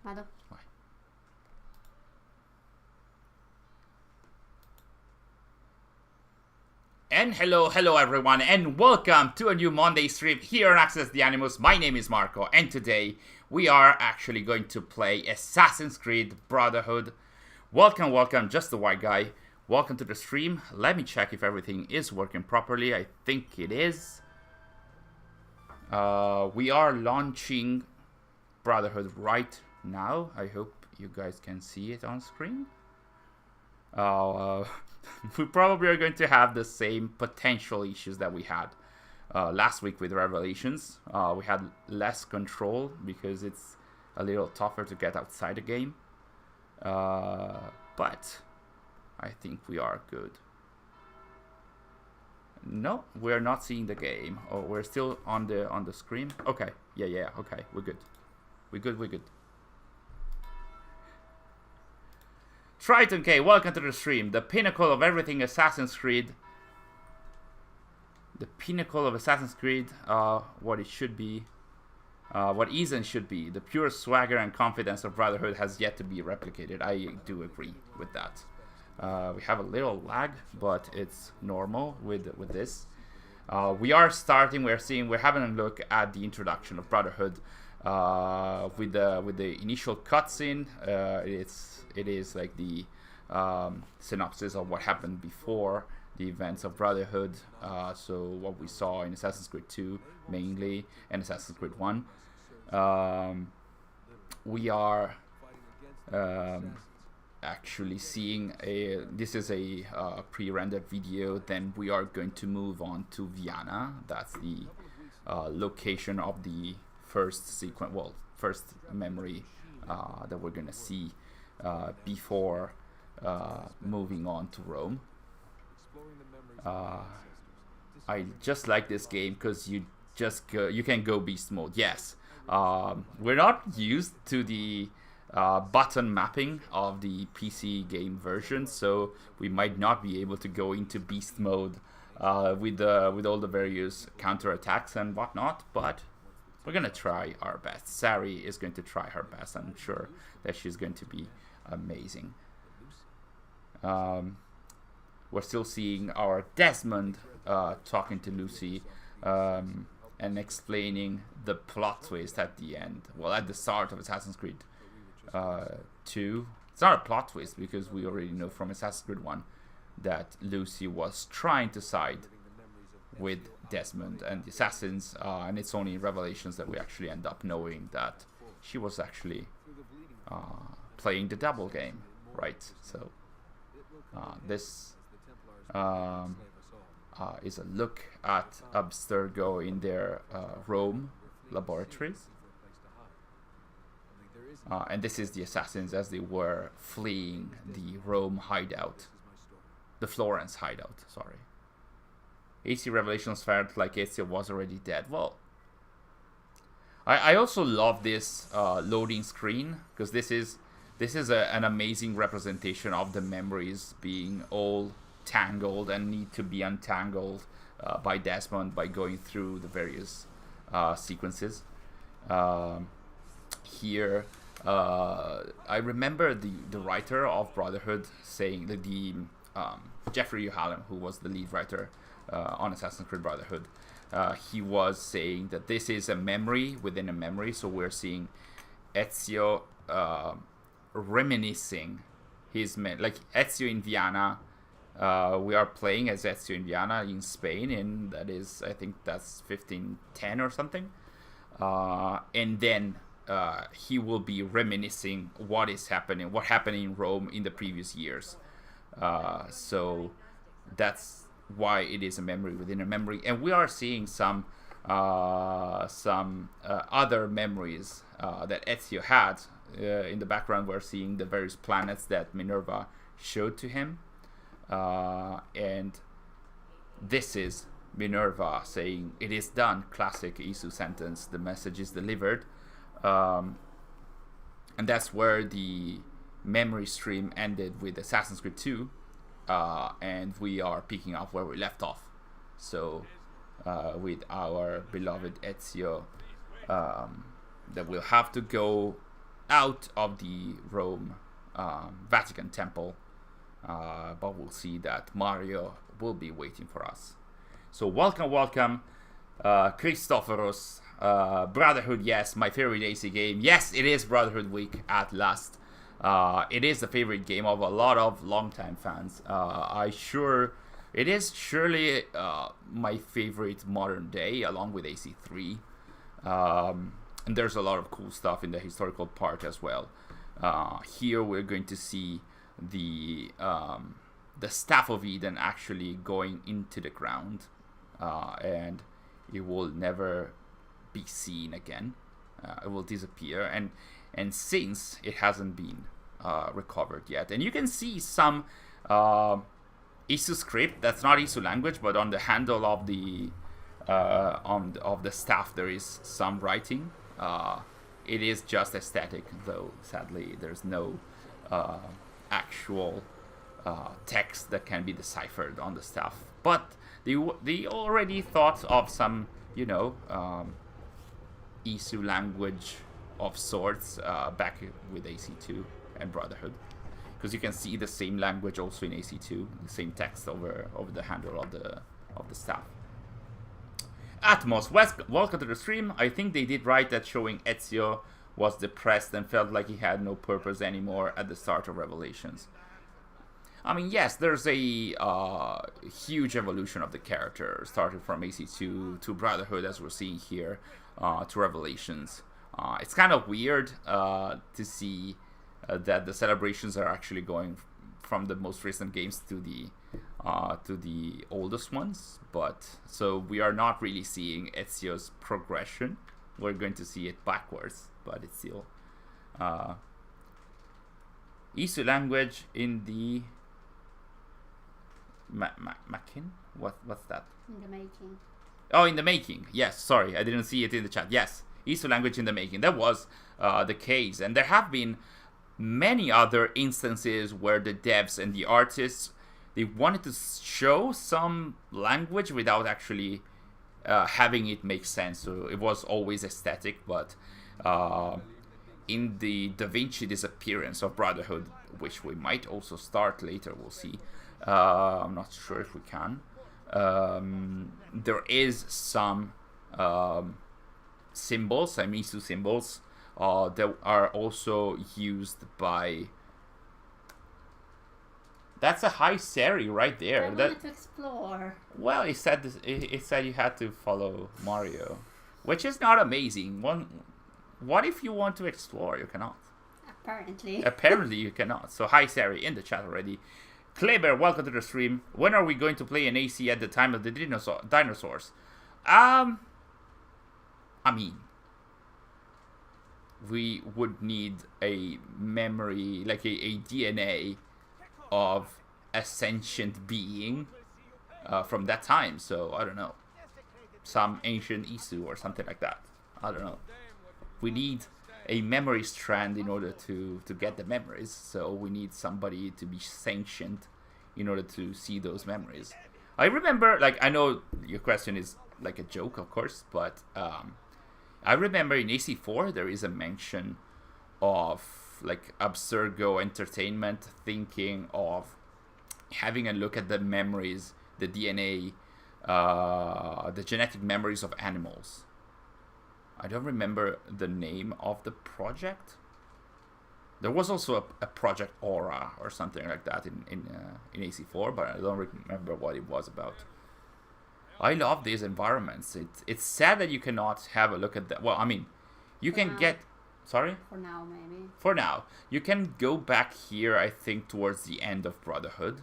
Vado. Vai. And hello everyone, and welcome to a new Monday stream here on Access the Animus. My name is Marco, and today we are actually going to play Assassin's Creed Brotherhood. Welcome, just the white guy. Welcome to the stream. Let me check if everything is working properly. I think it is. We are launching Brotherhood right now. I hope you guys can see it on screen. We probably are going to have the same potential issues that we had last week with Revelations. We had less control because it's a little tougher to get outside the game. But I think we are good. No, we're not seeing the game. Oh, we're still on the screen. Okay, yeah. Okay, we're good. We're good. Triton K, welcome to the stream. The pinnacle of everything Assassin's Creed. The pinnacle of Assassin's Creed, what it should be. What is and should be. The pure swagger and confidence of Brotherhood has yet to be replicated. I do agree with that. We have a little lag, but it's normal with this. We are starting, we're having a look at the introduction of Brotherhood. With the initial cutscene, it is like the synopsis of what happened before the events of Brotherhood. So what we saw in Assassin's Creed 2 mainly, and Assassin's Creed 1. We are actually seeing this is a pre-rendered video. Then we are going to move on to Vienna. That's the location of the first memory that we're gonna see before moving on to Rome. I just like this game because you can go beast mode. Yes, we're not used to the button mapping of the PC game version, so we might not be able to go into beast mode with all the various counterattacks and whatnot, but we're gonna try our best. Sary is going to try her best. I'm sure that she's going to be amazing. We're still seeing our Desmond talking to Lucy and explaining the plot twist at the end. Well, at the start of Assassin's Creed 2. It's not a plot twist because we already know from Assassin's Creed 1 that Lucy was trying to side with Desmond and the assassins, and it's only in Revelations that we actually end up knowing that she was actually playing the double game, right? So this is a look at Abstergo in their Rome laboratories, and this is the assassins as they were fleeing the Rome hideout, the Florence hideout, sorry. AC Revelations felt like Ezio was already dead. Well, I also love this loading screen because this is an amazing representation of the memories being all tangled and need to be untangled by Desmond by going through the various sequences. Here, I remember the writer of Brotherhood saying that Jeffrey Uhallam, who was the lead writer on Assassin's Creed Brotherhood, he was saying that this is a memory within a memory. So we're seeing Ezio reminiscing his like Ezio in Vienna. We are playing as Ezio in Vienna in Spain, and that is, I think that's 1510 or something. And then he will be reminiscing what happened in Rome in the previous years. So that's why it is a memory within a memory, and we are seeing some other memories that Ezio had in the background. We're seeing the various planets that Minerva showed to him, and this is Minerva saying, "It is done." Classic Isu sentence. The message is delivered, and that's where the memory stream ended with Assassin's Creed 2. And we are picking up where we left off. So with our beloved Ezio, that will have to go out of the Rome Vatican Temple. But we'll see that Mario will be waiting for us. So welcome, Christopheros. Brotherhood, yes, my favorite AC game. Yes, it is Brotherhood Week at last. It is the favorite game of a lot of longtime fans. It is surely my favorite modern day, along with AC3. And there's a lot of cool stuff in the historical part as well. Here we're going to see the Staff of Eden actually going into the ground, and it will never be seen again. It will disappear, and since it hasn't been recovered yet, and you can see some ISU script that's not ISU language, but on the handle of the of the staff there is some writing. It is just aesthetic, though sadly there's no actual text that can be deciphered on the staff. But they already thought of some, ISU language of sorts back with AC2 and Brotherhood, because you can see the same language also in AC2, the same text over the handle of the staff. Atmos, welcome to the stream. I think they did right that showing Ezio was depressed and felt like he had no purpose anymore at the start of Revelations. I mean, yes, there's a huge evolution of the character, starting from AC2 to Brotherhood, as we're seeing here, to Revelations. It's kind of weird to see that the celebrations are actually going from the most recent games to the oldest ones. But so we are not really seeing Ezio's progression. We're going to see it backwards, but it's still ISU language in the Makin? What's that? In the making. Oh, in the making. Yes, sorry, I didn't see it in the chat. Yes, ISU language in the making. That was the case, and there have been many other instances where the devs and the artists, they wanted to show some language without actually having it make sense. So it was always aesthetic, but in the Da Vinci disappearance of Brotherhood, which we might also start later, we'll see. I'm not sure if we can. There is some symbols, some ISU symbols, that are also used by... That's a high Sary right there. I wanted to explore. Well, it said you had to follow Mario, which is not amazing. What if you want to explore? You cannot. Apparently. Apparently you cannot. So hi Sary in the chat already. Kleber, welcome to the stream. When are we going to play an AC at the time of the dinosaurs? I mean, we would need a memory, like a DNA of a sentient being from that time. So I don't know, some ancient ISU or something like that. I don't know. We need a memory strand in order to get the memories. So we need somebody to be sentient in order to see those memories. I remember, like, I know your question is like a joke, of course, but I remember in AC4 there is a mention of like Abstergo Entertainment thinking of having a look at the memories, the DNA, the genetic memories of animals. I don't remember the name of the project. There was also a Project Aura or something like that in AC4, but I don't remember what it was about. I love these environments. It's sad that you cannot have a look at that. Well, I mean, you can get... Sorry? For now, maybe. For now. You can go back here, I think, towards the end of Brotherhood.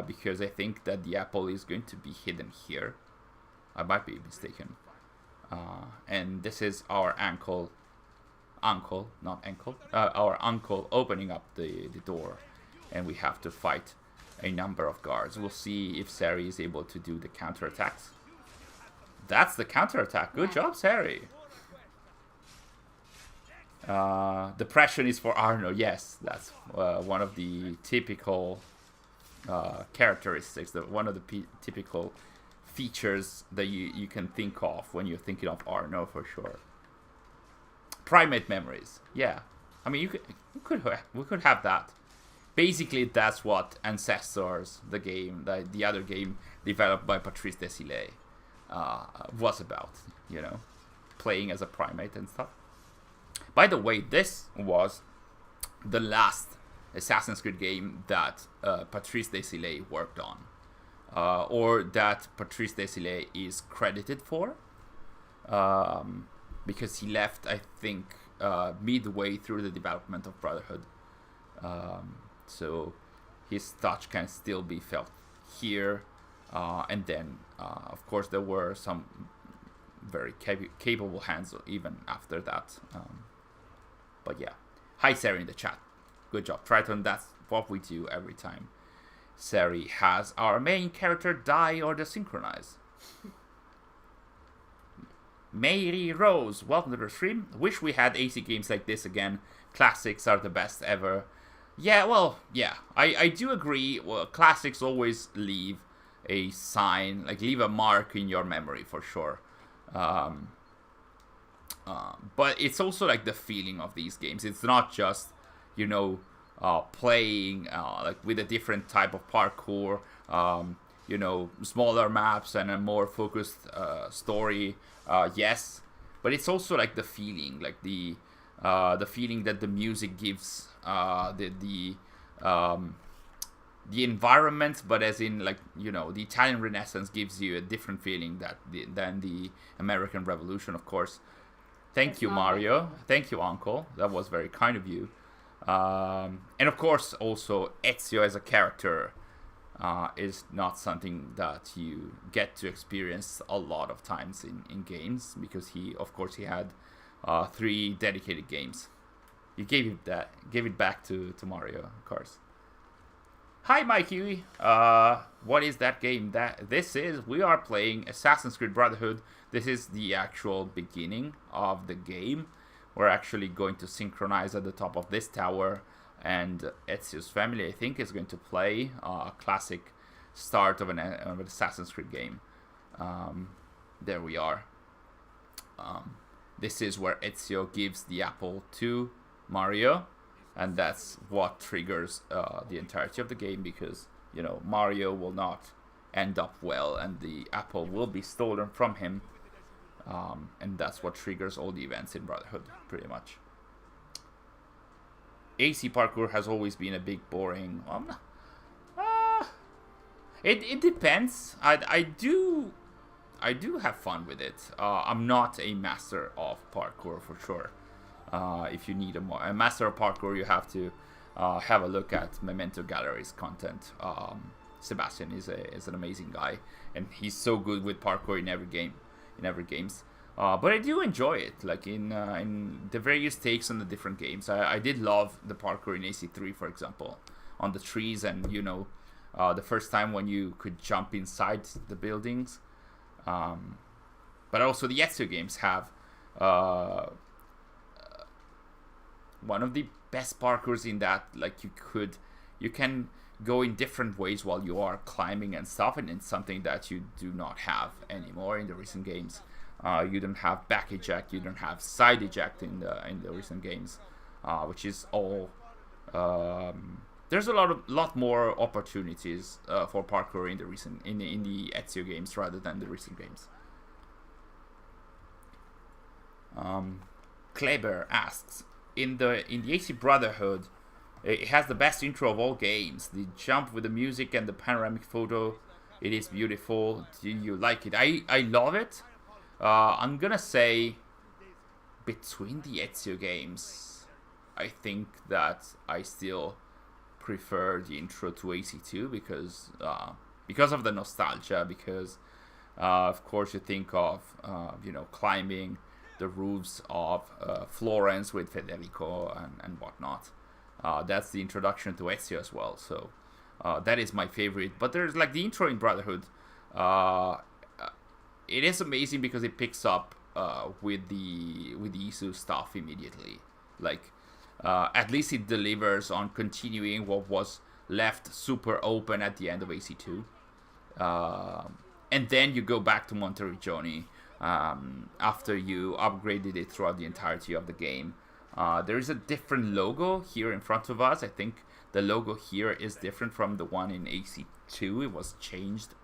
Because I think that the apple is going to be hidden here. I might be mistaken. And this is our uncle, not ankle. Our uncle opening up the door. And we have to fight a number of guards. We'll see if Sary is able to do the counterattacks. That's the counterattack. Good job, Sary. Depression is for Arno. Yes, that's one of the typical characteristics, one of the typical features that you can think of when you're thinking of Arno, for sure. Primate memories. Yeah, I mean, we could have that. Basically, that's what Ancestors, the other game developed by Patrice Desilets, was about. You know, playing as a primate and stuff. By the way, this was the last Assassin's Creed game that Patrice Desilets worked on, or that Patrice Desilets is credited for, because he left, I think, midway through the development of Brotherhood. So his touch can still be felt here, and then, of course, there were some very capable hands even after that. But yeah, hi Sary in the chat. Good job, Triton. That's what we do every time Sary has our main character die or desynchronize. Mary Rose, welcome to the stream. Wish we had AC games like this again. Classics are the best ever. Yeah, well, yeah, I do agree. Well, classics always leave a sign, like leave a mark in your memory for sure. But it's also like the feeling of these games. It's not just, you know, playing like with a different type of parkour, you know, smaller maps and a more focused story. Yes, but it's also like the feeling, like the feeling that the music gives, the environment, but as in, like, you know, the Italian Renaissance gives you a different feeling than the American Revolution, of course. Thank you, Mario. Thank you, Uncle. That was very kind of you. And of course, also Ezio as a character is not something that you get to experience a lot of times in games, because he had 3 dedicated games. You gave it back to Mario, of course. Hi, Mikey. What is that game? We are playing Assassin's Creed Brotherhood. This is the actual beginning of the game. We're actually going to synchronize at the top of this tower, and Ezio's family, I think, is going to play a classic start of an Assassin's Creed game. There we are. This is where Ezio gives the apple to Mario, and that's what triggers the entirety of the game, because, you know, Mario will not end up well, and the apple will be stolen from him. And that's what triggers all the events in Brotherhood, pretty much. AC parkour has always been a big boring. It depends. I do have fun with it. I'm not a master of parkour for sure. If you need a master of parkour, you have to have a look at Memento Gallery's content. Sebastian is an amazing guy, and he's so good with parkour in every games. But I do enjoy it, like in the various takes on the different games. I did love the parkour in AC3, for example, on the trees, and, you know, the first time when you could jump inside the buildings. But also the Ezio games have one of the best parkours in that, like, you can go in different ways while you are climbing and stuff, and it's something that you do not have anymore in the recent games. You don't have back eject, you don't have side eject in the recent games, which is all. There's a lot more opportunities for parkour in the Ezio games rather than the recent games. Kleber asks, in the AC Brotherhood, it has the best intro of all games. The jump with the music and the panoramic photo, it is beautiful. Do you like it? I love it. I'm gonna say, between the Ezio games, I think that I still prefer the intro to AC2 because of the nostalgia. Because of course you think of you know, climbing the roofs of Florence with Federico and whatnot. That's the introduction to Ezio as well. So that is my favorite. But there's, like, the intro in Brotherhood. It is amazing because it picks up with the Isu stuff immediately. Like, at least it delivers on continuing what was left super open at the end of AC2. And then you go back to Monteriggioni after you upgraded it throughout the entirety of the game. There is a different logo here in front of us. I think the logo here is different from the one in AC2. It was changed.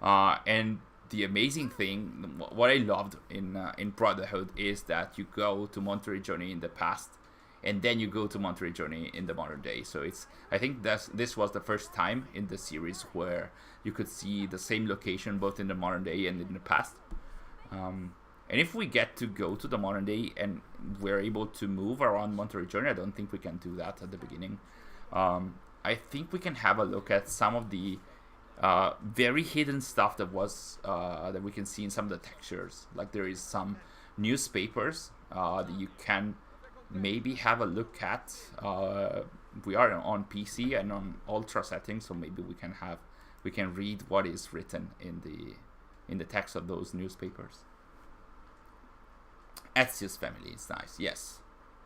And the amazing thing, what I loved in Brotherhood, is that you go to Monterey Journey in the past, and then you go to Monterey Journey in the modern day. So I think this was the first time in the series where you could see the same location both in the modern day and in the past. And if we get to go to the modern day and we're able to move around Monterey Journey, I don't think we can do that at the beginning. I think we can have a look at some of the very hidden stuff that was that we can see in some of the textures. Like there is some newspapers that you can maybe have a look at. We are on PC and on ultra settings, so maybe we can read what is written in the text of those newspapers. Ezio's family is nice, yes,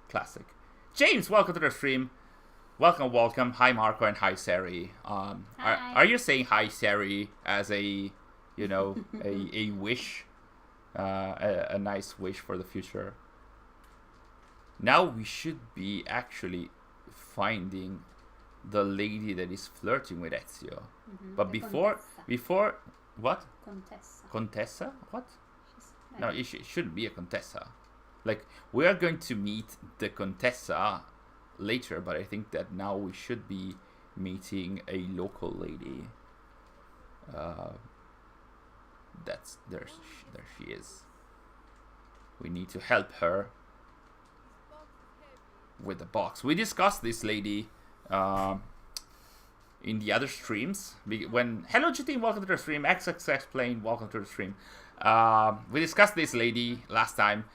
classic. James, welcome to the stream. Welcome. Hi Marco and hi Sary. Hi. Are you saying hi Sary as a a wish, a nice wish for the future? Now we should be actually finding the lady that is flirting with Ezio. But before what? Contessa? What? No, it shouldn't be a Contessa. Like, we are going to meet the Contessa later, but I think that now we should be meeting a local lady. There she is. We need to help her with the box. We discussed this lady in the other streams. Hello GT, welcome to the stream. XXX Plane, welcome to the stream. We discussed this lady last time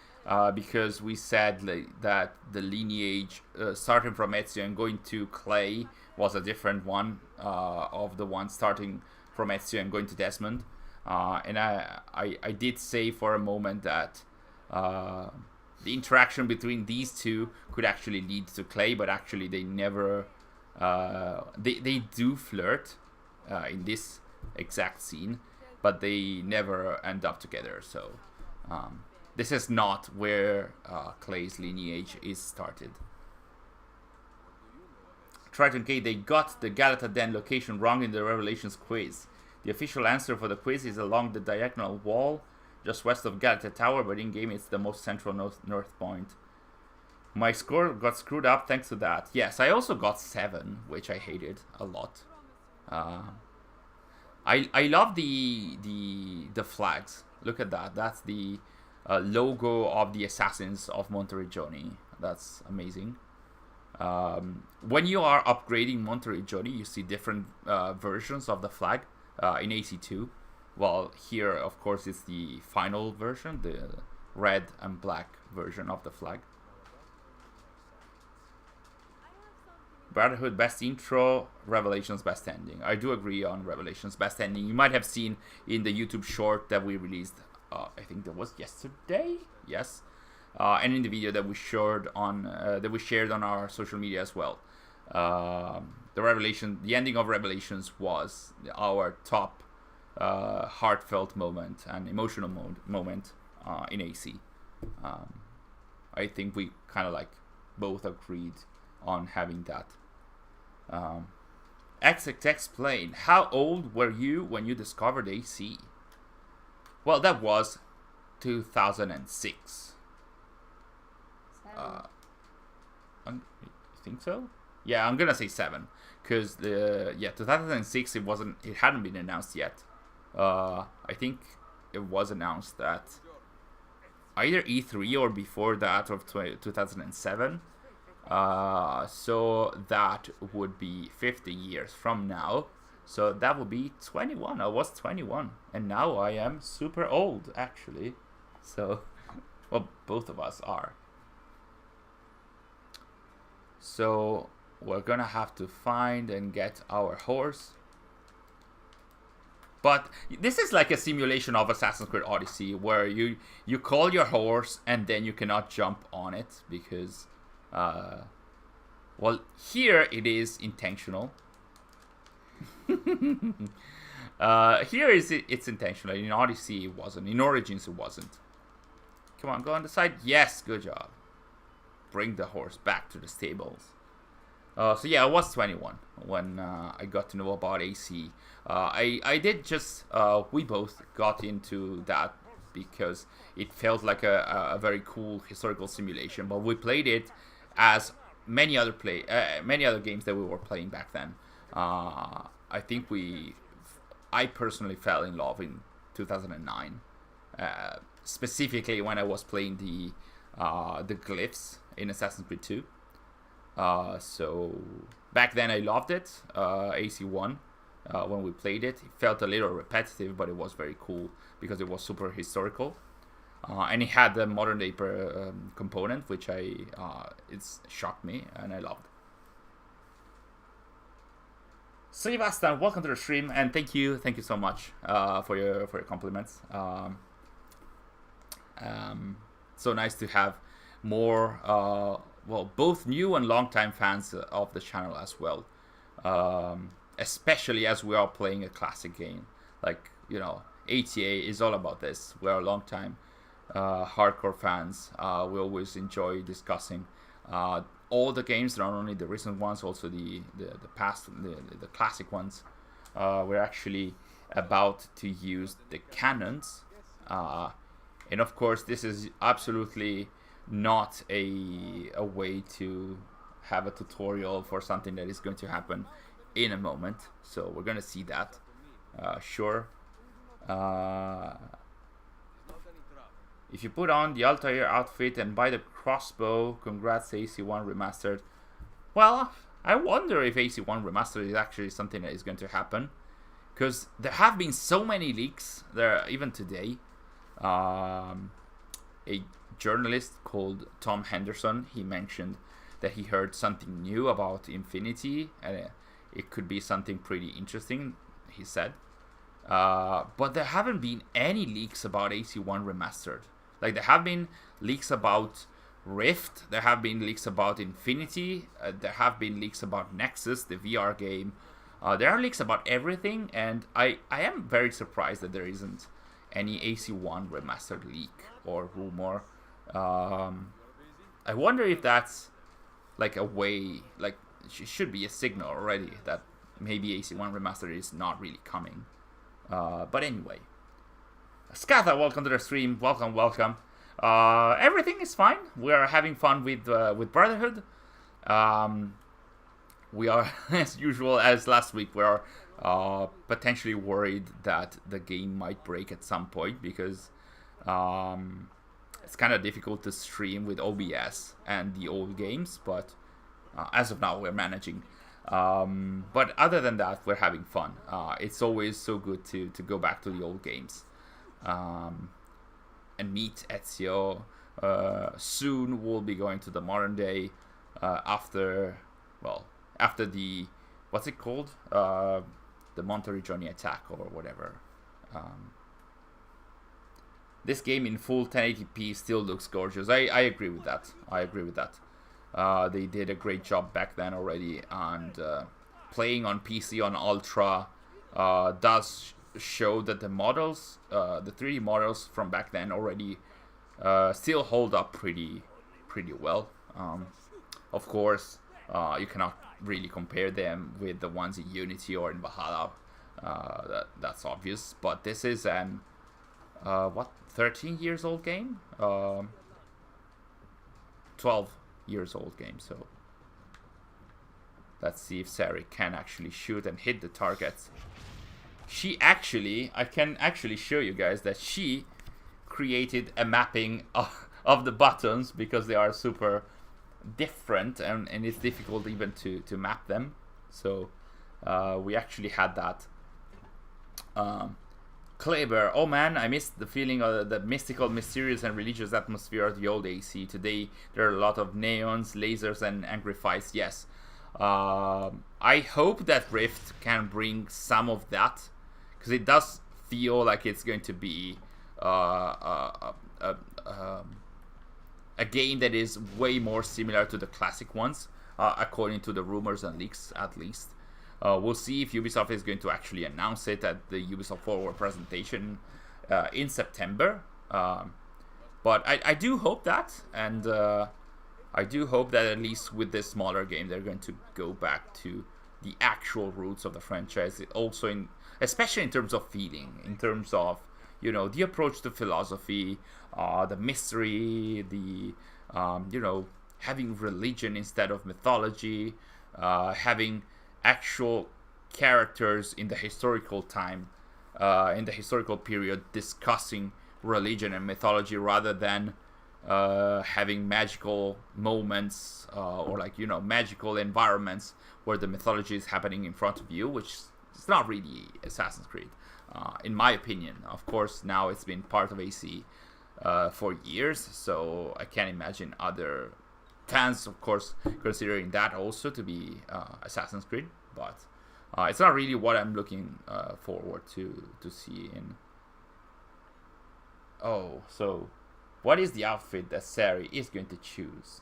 because we said that the lineage starting from Ezio and going to Clay was a different one of the one starting from Ezio and going to Desmond. And I did say for a moment that the interaction between these two could actually lead to Clay, but actually they never... they do flirt in this exact scene, but they never end up together. So this is not where Clay's lineage is started. Triton K, they got the Galata Den location wrong in the Revelations quiz. The official answer for the quiz is along the diagonal wall, just west of Galata Tower, but in-game it's the most central north point. My score got screwed up thanks to that. Yes, I also got 7, which I hated a lot. I love the flags. Look at that. That's the logo of the Assassins of Monteriggioni. That's amazing. When you are upgrading Monteriggioni, you see different versions of the flag in AC2. Well, here, of course, it's the final version, the red and black version of the flag. Brotherhood best intro, Revelations best ending. I do agree on Revelations best ending. You might have seen in the YouTube short that we released, I think that was yesterday, yes, and in the video that we shared on our social media as well. The ending of Revelations was our top heartfelt moment and emotional moment in AC. I think we kind of like both agreed on having that. XXX Plane, how old were you when you discovered AC? Well, that was 2006. I think so. Yeah, I'm gonna say 7, because 2006 it hadn't been announced yet. I think it was announced at either E3 or before that of 2007. So that would be 50 years from now. So that would be 21. I was 21, and now I am super old, actually. So, well, both of us are. So we're gonna have to find and get our horse. But this is like a simulation of Assassin's Creed Odyssey, where you call your horse and then you cannot jump on it because, well, here it is intentional. Here it's intentional. In Odyssey it wasn't. In Origins it wasn't. Come on, go on the side. Yes, good job. bring the horse back to the stables. So yeah, I was 21 when I got to know about AC. I did just, we both got into that because it felt like a very cool historical simulation, but we played it as many other games that we were playing back then. I think I personally fell in love in 2009, specifically when I was playing the glyphs in Assassin's Creed 2. So back then I loved it. AC1, when we played it, it felt a little repetitive, but it was very cool because it was super historical, and it had the modern day component, which it's shocked me and I loved. Sebastian, welcome to the stream, and thank you so much for your compliments. So nice to have more, well, both new and long-time fans of the channel as well. Especially as we are playing a classic game. Like, you know, ATA is all about this. We are long-time hardcore fans. We always enjoy discussing all the games, not only the recent ones, also the past, the classic ones. We're actually about to use the cannons. And of course, this is absolutely not a way to have a tutorial for something that is going to happen in a moment. So we're going to see that. Sure. If you put on the Altair outfit and buy the crossbow, congrats AC1 Remastered. Well, I wonder if AC1 Remastered is actually something that is going to happen, because there have been so many leaks there even today. A journalist called Tom Henderson, he mentioned that he heard something new about Infinity, and it could be something pretty interesting, he said. But there haven't been any leaks about AC1 Remastered. Like, there have been leaks about Rift, there have been leaks about Infinity, there have been leaks about Nexus, the VR game. There are leaks about everything, and I am very surprised that there isn't any AC1 Remastered leak or rumor. I wonder if that's like a way, like, it should be a signal already that maybe AC1 Remastered is not really coming. But anyway, Skatha, welcome to the stream. Welcome. Everything is fine. We are having fun with Brotherhood. We are, as usual, as last week, we are potentially worried that the game might break at some point, because it's kind of difficult to stream with OBS and the old games, but as of now we're managing. But other than that, we're having fun. It's always so good to go back to the old games and meet Ezio. Soon we'll be going to the modern day after the, what's it called? The Monteriggioni attack or whatever. This game in full 1080p still looks gorgeous. I agree with that. They did a great job back then already, and playing on PC on Ultra does show that the models, the 3D models from back then already still hold up pretty well. Of course, you cannot really compare them with the ones in Unity or in Valhalla. That's obvious, but this is an 13 years old game? 12 years old game. So let's see if Sary can actually shoot and hit the targets. I can actually show you guys that she created a mapping of the buttons, because they are super different and it's difficult even to map them. So we actually had that. Kleber, oh man, I missed the feeling of the mystical, mysterious and religious atmosphere of the old AC. Today there are a lot of neons, lasers and angry fights. Yes, I hope that Rift can bring some of that, because it does feel like it's going to be a game that is way more similar to the classic ones, according to the rumors and leaks at least. We'll see if Ubisoft is going to actually announce it at the Ubisoft Forward presentation in September. But I do hope that, and I do hope that at least with this smaller game, they're going to go back to the actual roots of the franchise. Also, especially in terms of feeling, in terms of the approach to philosophy, the mystery, the having religion instead of mythology, having actual characters in the historical time, in the historical period, discussing religion and mythology rather than having magical moments or magical environments where the mythology is happening in front of you, which is not really Assassin's Creed, in my opinion. Of course, now it's been part of AC for years, so I can't imagine other fans, of course, considering that also to be Assassin's Creed, but it's not really what I'm looking forward to see in. Oh, so what is the outfit that Sary is going to choose?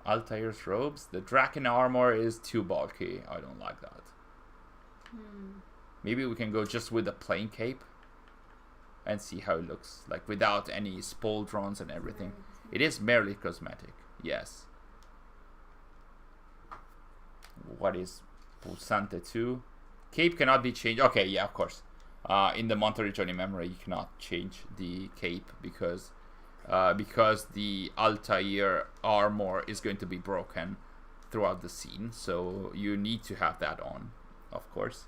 Altair's robes? The Draken armor is too bulky. I don't like that. Maybe we can go just with the plain cape and see how it looks, like without any spoldrons and everything. It is merely cosmetic, yes. What is Pulsante 2? Cape cannot be changed. Okay, yeah, of course. In the Monteriggioni memory, you cannot change the cape because the Altair armor is going to be broken throughout the scene. So you need to have that on, of course.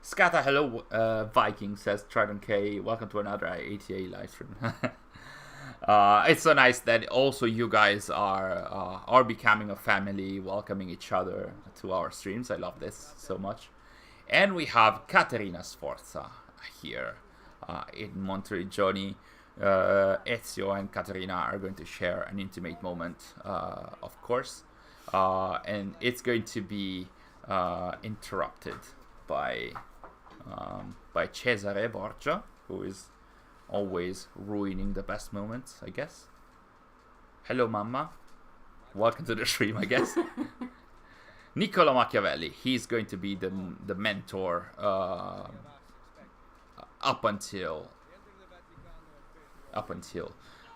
Skata, hello, Viking, says Trident K. Welcome to another ATA live stream. It's so nice that also you guys are becoming a family, welcoming each other to our streams. I love this so much. And we have Caterina Sforza here in Monteriggioni. Ezio and Caterina are going to share an intimate moment, of course. And it's going to be interrupted by Cesare Borgia, who is always ruining the best moments, I guess. Hello, Mamma. Welcome to the stream, I guess. Niccolo Machiavelli, he's going to be the mentor up until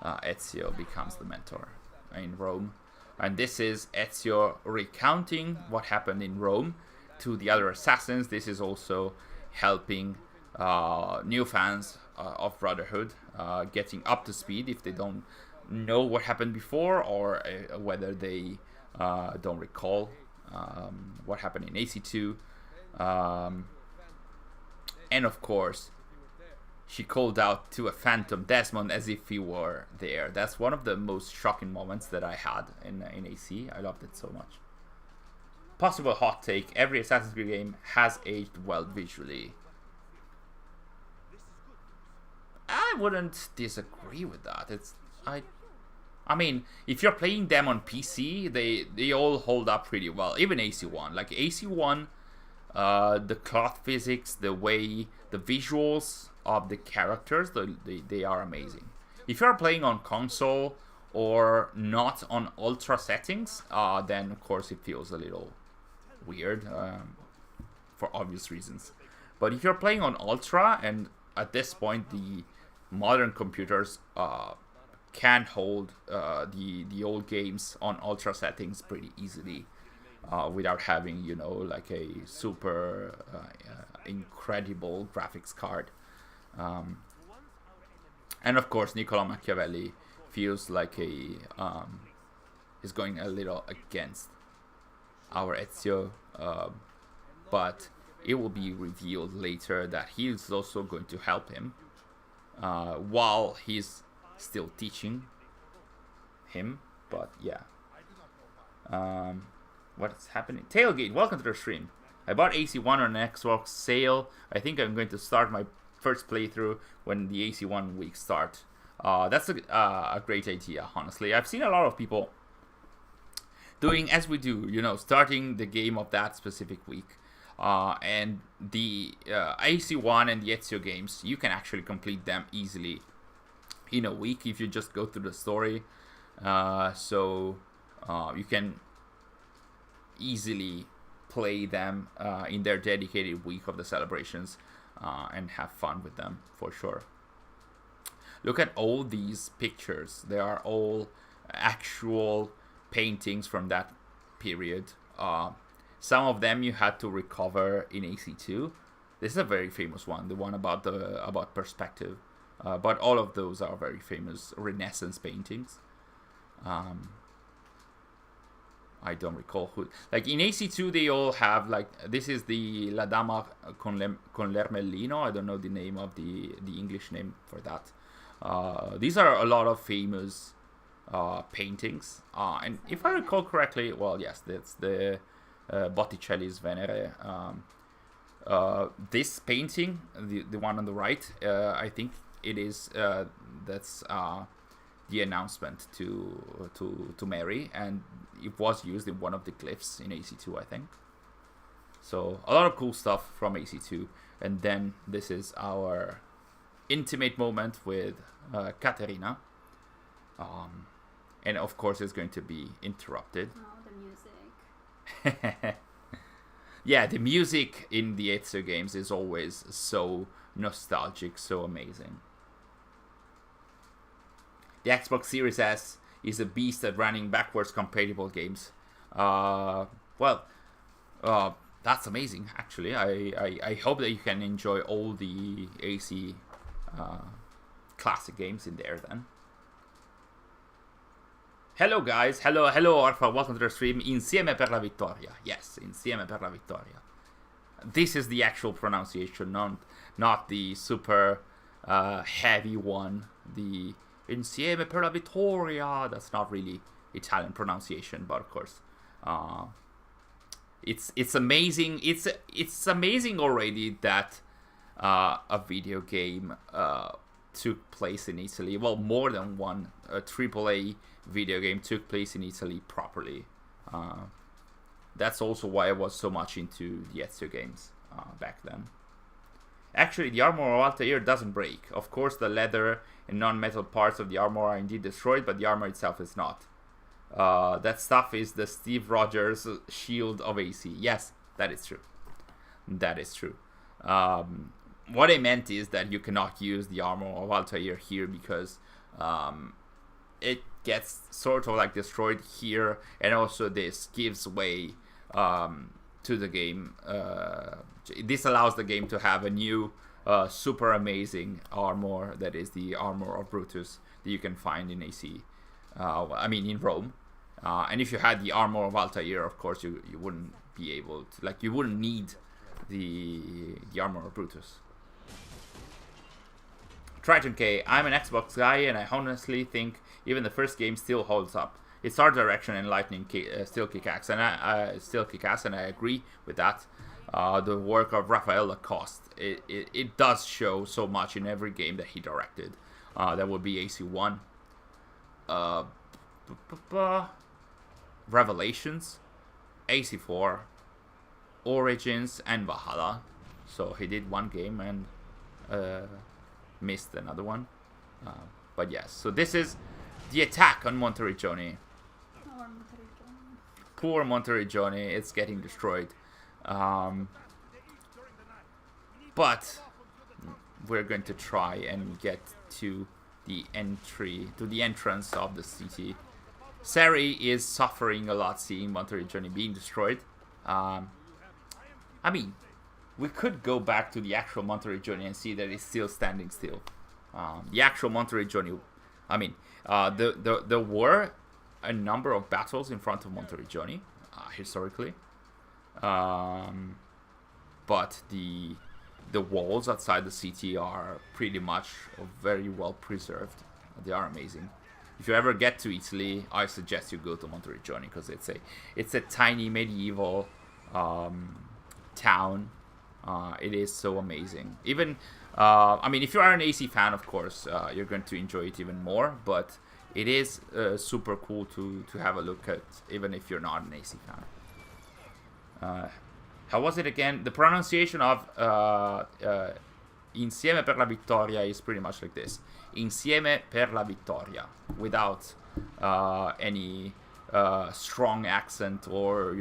Ezio becomes the mentor in Rome. And this is Ezio recounting what happened in Rome to the other assassins. This is also helping new fans of Brotherhood getting up to speed if they don't know what happened before, or whether they don't recall what happened in AC2. And of course, she called out to a phantom Desmond as if he were there. That's one of the most shocking moments that I had in AC. I loved it so much. Possible hot take: every Assassin's Creed game has aged well visually. I wouldn't disagree with that. I mean, if you're playing them on PC, they all hold up pretty well. Even AC1, like AC1, the cloth physics, the way, the visuals of the characters, they are amazing. If you're playing on console or not on ultra settings, then of course it feels a little weird for obvious reasons. But if you're playing on ultra, and at this point the modern computers can hold the old games on ultra settings pretty easily, without having like a super incredible graphics card. And of course, Niccolo Machiavelli feels like is going a little against our Ezio, but it will be revealed later that he is also going to help him while he's still teaching him. But yeah, what's happening? Tailgate, welcome to the stream. I bought AC1 on an Xbox sale. I think I'm going to start my first playthrough when the AC1 week start. That's a great idea, honestly. I've seen a lot of people doing as we do, starting the game of that specific week. And the AC1 and the Ezio games, you can actually complete them easily in a week if you just go through the story. So you can easily play them in their dedicated week of the celebrations and have fun with them for sure. look at all these pictures. They are all actual paintings from that period. Some of them you had to recover in AC2. This is a very famous one, the one about perspective. But all of those are very famous Renaissance paintings. I don't recall who. Like in AC2, they all have like, this is the La Dama con l'Ermellino. I don't know the name of the English name for that. These are a lot of famous paintings. And if I recall correctly, well, yes, that's the Botticelli's Venere. This painting, the one on the right, I think it is that's the announcement to Mary, and it was used in one of the glyphs in AC2, I think. So a lot of cool stuff from AC2, and then this is our intimate moment with Katerina, and of course it's going to be interrupted. Oh, the music. Yeah, the music in the Ezio games is always so nostalgic, so amazing. The Xbox Series S is a beast at running backwards compatible games. That's amazing, actually. I hope that you can enjoy all the AC classic games in there then. Hello guys, hello Orpha, welcome to the stream. Insieme per la vittoria. Yes, insieme per la vittoria. This is the actual pronunciation, not the super heavy one. The Insieme per la vittoria. That's not really Italian pronunciation, but of course, it's amazing. It's amazing already that a video game took place in Italy. Well, more than one AAA video game took place in Italy properly. That's also why I was so much into the Ezio games back then. Actually, the armor of Altair doesn't break. Of course, the leather and non-metal parts of the armor are indeed destroyed, but the armor itself is not. That stuff is the Steve Rogers shield of AC. Yes, that is true. That is true. What I meant is that you cannot use the armor of Altair here because it gets sort of like destroyed here, and also this gives way to the game. This allows the game to have a new super amazing armor that is the armor of Brutus that you can find in AC. In Rome. And if you had the armor of Altair, of course, you wouldn't be able to, like, you wouldn't need the armor of Brutus. Triton K, I'm an Xbox guy, and I honestly think even the first game still holds up. Its art direction and lightning still kick ass, and I agree with that. The work of Raphael Lacoste, it does show so much in every game that he directed. That would be AC1, Revelations, AC4, Origins, and Valhalla. So he did one game and missed another one. But yes, so this is the attack on Monteriggioni. Poor Monteriggioni, it's getting destroyed. But we're going to try and get to the entrance of the city. Sary is suffering a lot seeing Monteriggioni being destroyed. We could go back to the actual Monteriggioni and see that it's still standing still. The actual Monteriggioni, there were a number of battles in front of Monteriggioni, historically. But the walls outside the city are pretty much very well preserved. They are amazing. If you ever get to Italy, I suggest you go to Monteriggioni because it's a tiny medieval town. It is so amazing. Even if you are an AC fan, of course, you're going to enjoy it even more. But it is super cool to have a look at, even if you're not an AC fan. How was it again? The pronunciation of Insieme per la vittoria is pretty much like this. Insieme per la vittoria, without any strong accent or,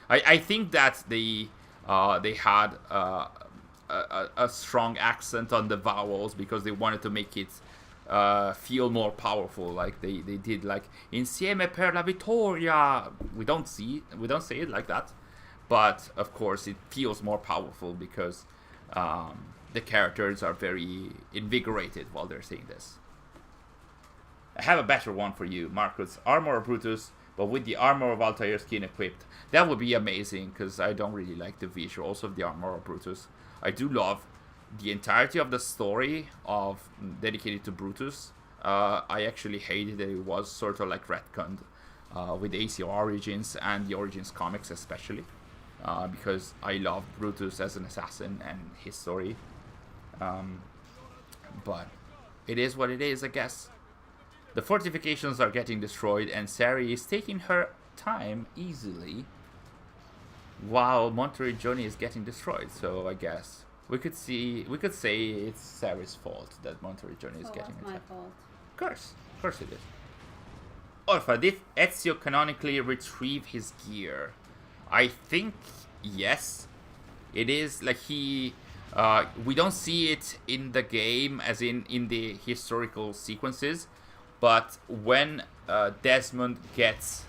I think that they had a strong accent on the vowels because they wanted to make it feel more powerful, like they did, like insieme per la vittoria. We don't say it like that, but of course it feels more powerful because the characters are very invigorated while they're saying this. I have a better one for you, Markuz. Armor of Brutus, but with the armor of Altair skin equipped. That would be amazing, because I don't really like the visuals of the armor of Brutus. I do love the entirety of the story of dedicated to Brutus. I actually hated that it was sort of like retconned with AC Origins and the Origins comics especially, because I love Brutus as an assassin and his story. But it is what it is, I guess. The fortifications are getting destroyed, and Sary is taking her time easily, while Monteriggioni is getting destroyed. So I guess we could say it's Sary's fault that Monteriggioni is getting my fault. Of course it is. Orfa, did Ezio canonically retrieve his gear? I think yes. It is like he. We don't see it in the game, as in the historical sequences, but when Desmond gets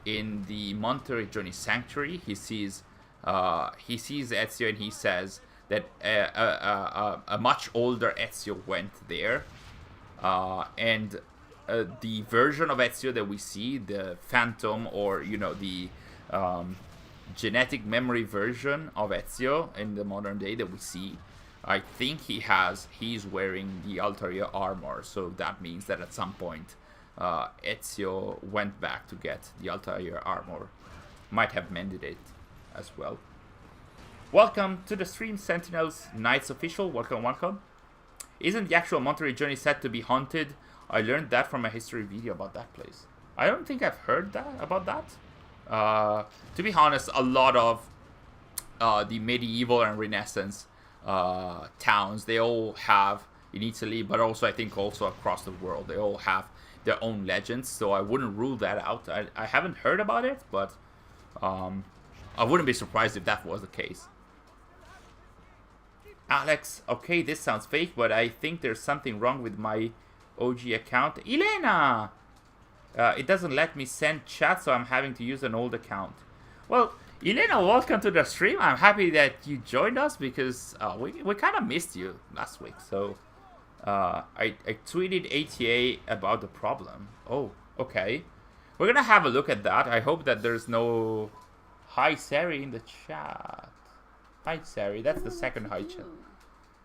in the Monteriggioni sanctuary, he sees Ezio, and he says that a much older Ezio went there, and the version of Ezio that we see, the Phantom, or the genetic memory version of Ezio in the modern day that we see, I think he's wearing the Altair Armor, so that means that at some point Ezio went back to get the Altair Armor. Might have mended it as well. Welcome to the stream, Sentinels Knights Official. Welcome. Isn't the actual Monteriggioni said to be haunted? I learned that from a history video about that place. I don't think I've heard about that. To be honest, a lot of the medieval and Renaissance towns, they all have, in Italy, but also I think also across the world, they all have their own legends, so I wouldn't rule that out. I haven't heard about it, but I wouldn't be surprised if that was the case. Alex, okay, this sounds fake, but I think there's something wrong with my OG account. Elena! It doesn't let me send chat, so I'm having to use an old account. Well, Elena, welcome to the stream. I'm happy that you joined us, because we kind of missed you last week. So I tweeted ATA about the problem. Oh, okay. We're going to have a look at that. I hope that there's no hi Sary in the chat. Hi Sary, that's the second hi chat.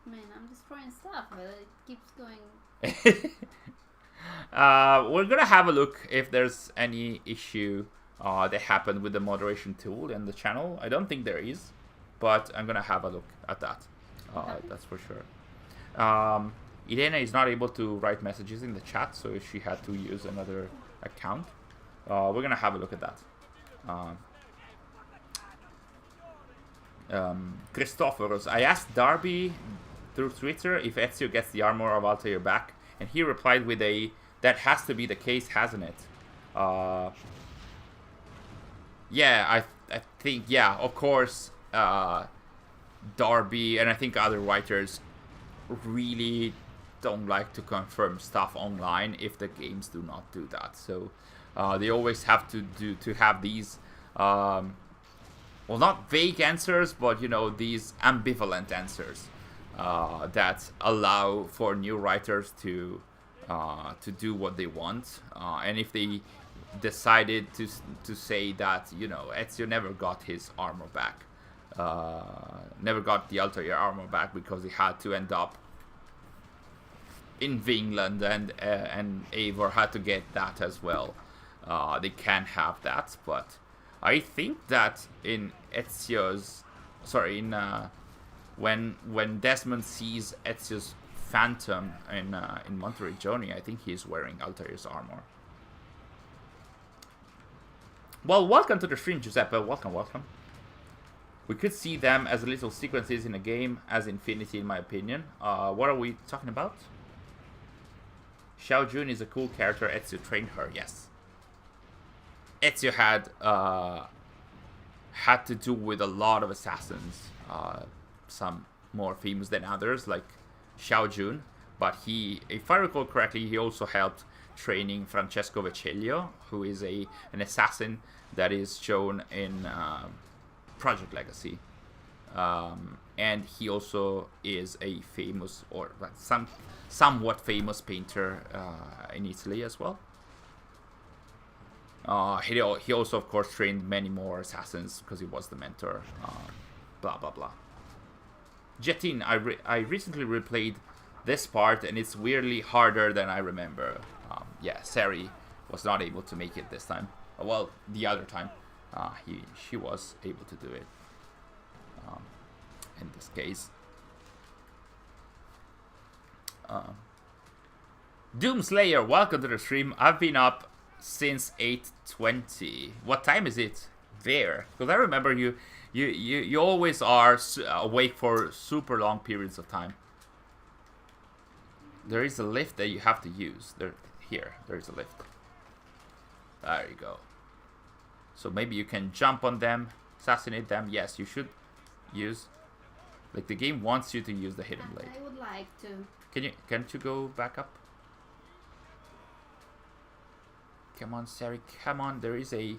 Man, I'm destroying stuff, but it keeps going. We're gonna have a look if there's any issue that happened with the moderation tool in the channel. I don't think there is, but I'm gonna have a look at that. That's for sure. Elena is not able to write messages in the chat, so she had to use another account. We're gonna have a look at that. Christophorus, I asked Darby through Twitter if Ezio gets the armor of Altair back, and he replied with a, that has to be the case, hasn't it? Yeah, I think, yeah, of course, Darby and I think other writers really don't like to confirm stuff online if the games do not do that. So they always have to have these, well, not vague answers, but these ambivalent answers that allow for new writers to do what they want. And if they decided to say that Ezio never got his armor back, never got the Altair armor back because he had to end up in Vinland, and Eivor had to get that as well. They can have that, but I think that in Ezio's, when Desmond sees Ezio's Phantom in Monteriggioni, I think he's wearing Altair's armor. Well, welcome to the stream, Giuseppe. Welcome. We could see them as little sequences in a game as Infinity, in my opinion. What are we talking about? Xiao Jun is a cool character. Ezio trained her, yes. Ezio had to do with a lot of assassins. Some more famous than others, like Xiao Jun. but he, if I recall correctly, he also helped training Francesco Vecellio, who is an assassin that is shown in Project Legacy. And he also is a famous, or somewhat famous painter in Italy as well. He also, of course, trained many more assassins because he was the mentor. Blah, blah, blah. Jetin, I recently replayed this part, and it's weirdly harder than I remember. Yeah, Sary was not able to make it this time. Well, the other time, she was able to do it. In this case, Doomslayer, welcome to the stream. I've been up since 8:20. What time is it there? Because I remember you always are awake for super long periods of time. There is a lift that you have to use. There is a lift. There you go. So maybe you can jump on them, assassinate them. Yes, you should use. Like, the game wants you to use the hidden blade. I would like to. Can't you go back up? Come on, Sary, come on. There is a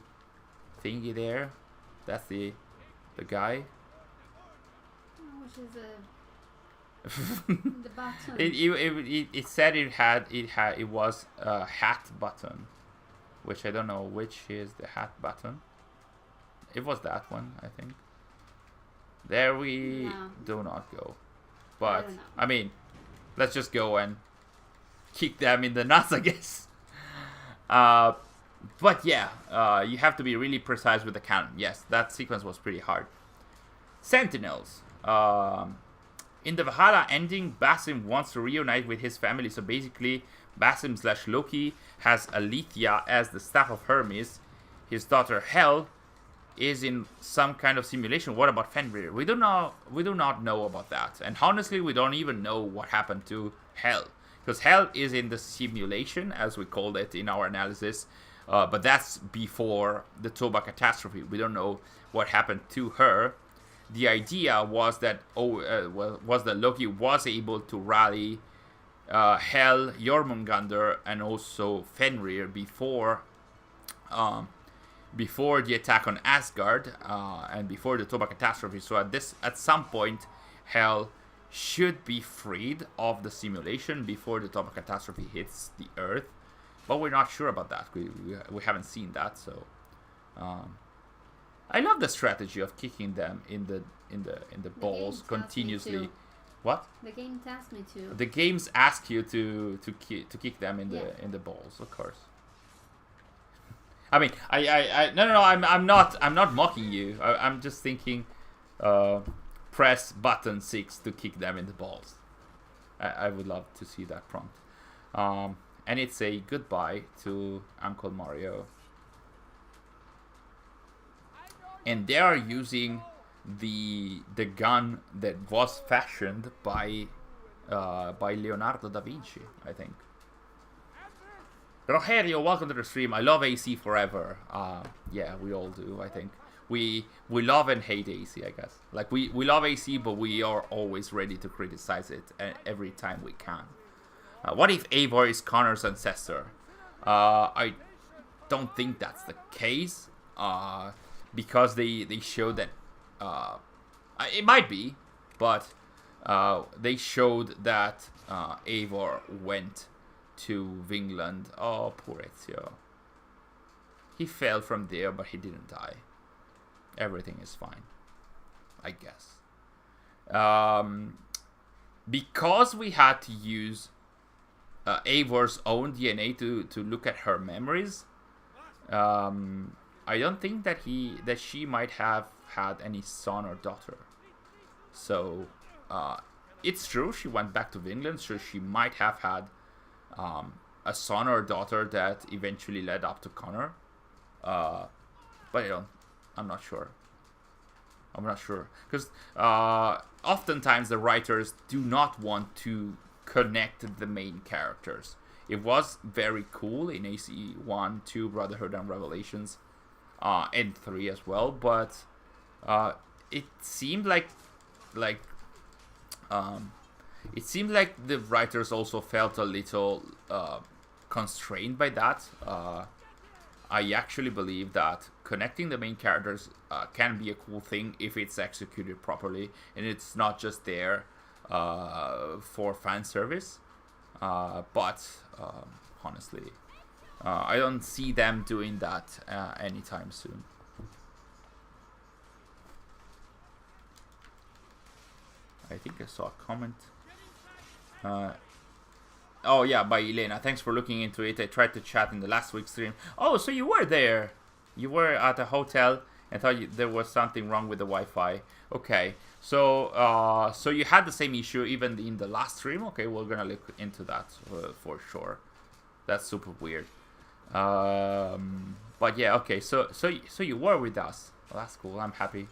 thingy there. That's the guy. Which is the button. It said it was a hat button, which I don't know which is the hat button. It was that one, I think. There we do not go. But, I mean, let's just go and kick them in the nuts, I guess. But yeah, you have to be really precise with the cannon. Yes, that sequence was pretty hard. Sentinels. In the Valhalla ending, Basim wants to reunite with his family. So basically, Basim/Loki has Alethea as the staff of Hermes. His daughter Hel is in some kind of simulation. What about Fenrir? We do not know about that. And honestly, we don't even know what happened to Hel. Because Hel is in the simulation, as we called it in our analysis. But that's before the Toba catastrophe. We don't know what happened to her. The idea was that Loki was able to rally Hel, Jormungandr, and also Fenrir before the attack on Asgard and before the Toba catastrophe. So at some point, Hel should be freed of the simulation before the Toba catastrophe hits the Earth, but we're not sure about that. We haven't seen that. So I love the strategy of kicking them in the balls continuously. What? The game tells me to. The games ask you to kick them in the balls, of course. I mean, no. I'm not mocking you. I'm just thinking, press button 6 to kick them in the balls. I would love to see that prompt. And it's a goodbye to Uncle Mario. And they are using the gun that was fashioned by Leonardo da Vinci, I think. Rogerio, welcome to the stream. I love AC forever. Yeah, we all do, I think. We love and hate AC, I guess. Like, we love AC, but we are always ready to criticize it every time we can. What if Eivor is Connor's ancestor? I don't think that's the case. Because they showed that it might be, but they showed that Eivor went to Vinland. Oh, poor Ezio. He fell from there, but he didn't die. Everything is fine, I guess. Because we had to use Eivor's own DNA to look at her memories, I don't think that she might have had any son or daughter. So it's true, she went back to Vinland, so she might have had a son or daughter that eventually led up to Connor. But I'm not sure. Because oftentimes the writers do not want to connect the main characters. It was very cool in AC 1, 2, Brotherhood and Revelations, and 3 as well, but it seemed like it seems like the writers also felt a little constrained by that. I actually believe that connecting the main characters can be a cool thing if it's executed properly and it's not just there for fan service. But honestly, I don't see them doing that anytime soon. I think I saw a comment. Oh yeah, by Elena. Thanks for looking into it. I tried to chat in the last week's stream. Oh, so you were there. You were at a hotel and thought there was something wrong with the Wi-Fi. Okay, so so you had the same issue even in the last stream. Okay, we're gonna look into that for sure. That's super weird. But yeah, okay. So you were with us. Well, that's cool. I'm happy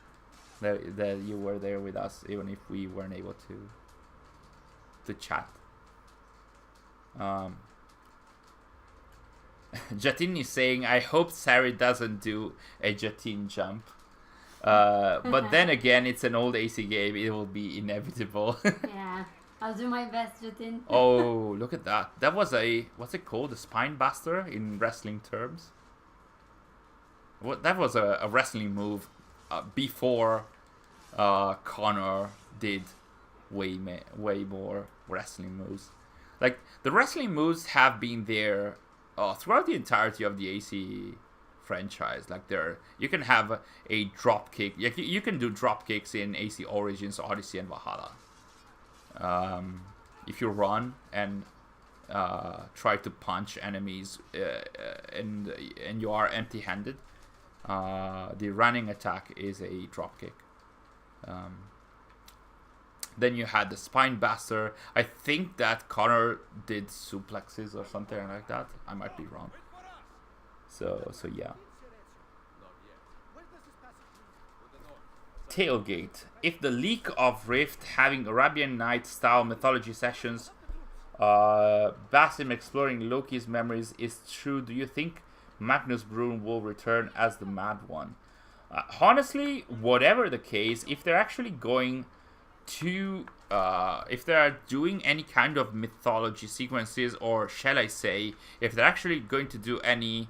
that you were there with us, even if we weren't able to chat. Jatin is saying, I hope Sary doesn't do a Jatin jump. But then again, it's an old AC game. It will be inevitable. Yeah, I'll do my best, Jatin. Oh, look at that. That was a, what's it called? A spine buster in wrestling terms. What? That was a wrestling move before Connor did way more wrestling moves. Like, the wrestling moves have been there throughout the entirety of the AC franchise. Like, you can have a drop kick. You can do drop kicks in AC Origins, Odyssey, and Valhalla. If you run and try to punch enemies and you are empty-handed, the running attack is a drop kick. Then you had the spine buster. I think that Connor did suplexes or something like that. I might be wrong. So yeah. Tailgate. If the leak of Rift having Arabian Night style mythology sessions, Basim exploring Loki's memories is true, do you think Magnus Brun will return as the Mad One? Honestly, whatever the case, if they're actually going to if they are doing any kind of mythology sequences, or shall I say, if they're actually going to do any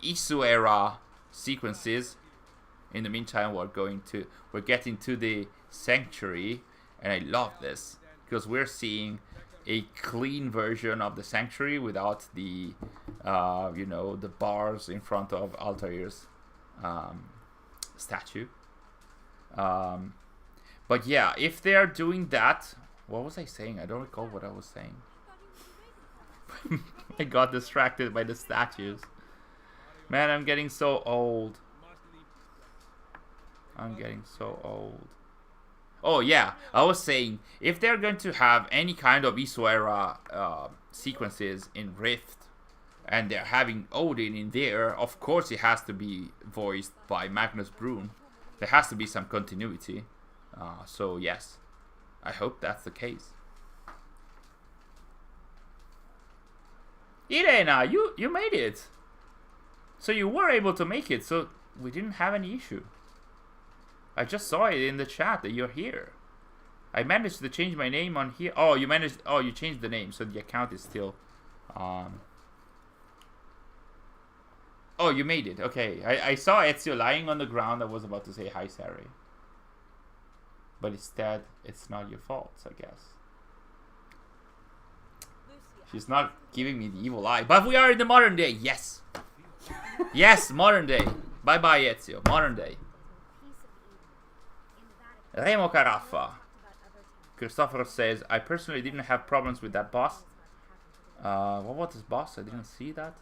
Isu era sequences, in the meantime we're getting to the Sanctuary, and I love this because we're seeing a clean version of the Sanctuary without the the bars in front of Altair's statue. But yeah, if they are doing that, what was I saying? I don't recall what I was saying. I got distracted by the statues. Man, I'm getting so old. I'm getting so old. Oh yeah, I was saying, if they're going to have any kind of Isu era sequences in Rift, and they're having Odin in there, of course it has to be voiced by Magnus Brun. There has to be some continuity. So yes, I hope that's the case. Irena, you made it. So you were able to make it, so we didn't have any issue. I just saw it in the chat that you're here. I managed to change my name on here. Oh, you changed the name, so the account is still Oh, you made it. Okay. I saw Ezio lying on the ground. I was about to say hi, Sary. But instead, it's not your fault, I guess. She's not giving me the evil eye. But we are in the modern day. Yes. Yes, modern day. Bye-bye, Ezio. Modern day. Remo Caraffa. Christopher says, I personally didn't have problems with that boss. What was this boss? I didn't see that.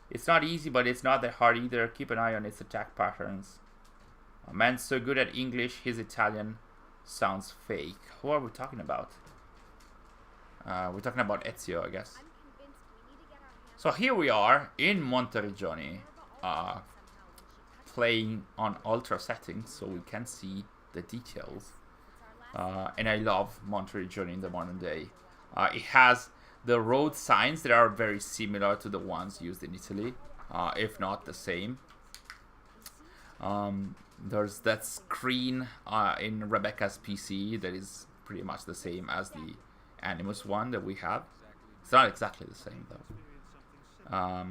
It's not easy, but it's not that hard either. Keep an eye on its attack patterns. A man's so good at English, his Italian sounds fake. Who are we talking about? We're talking about Ezio, I guess. So here we are in Monteriggioni, playing on ultra settings, so we can see the details. And I love Monteriggioni in the modern day. It has the road signs that are very similar to the ones used in Italy, if not the same. There's that screen in Rebecca's PC that is pretty much the same as Animus one that we have. It's not exactly the same though.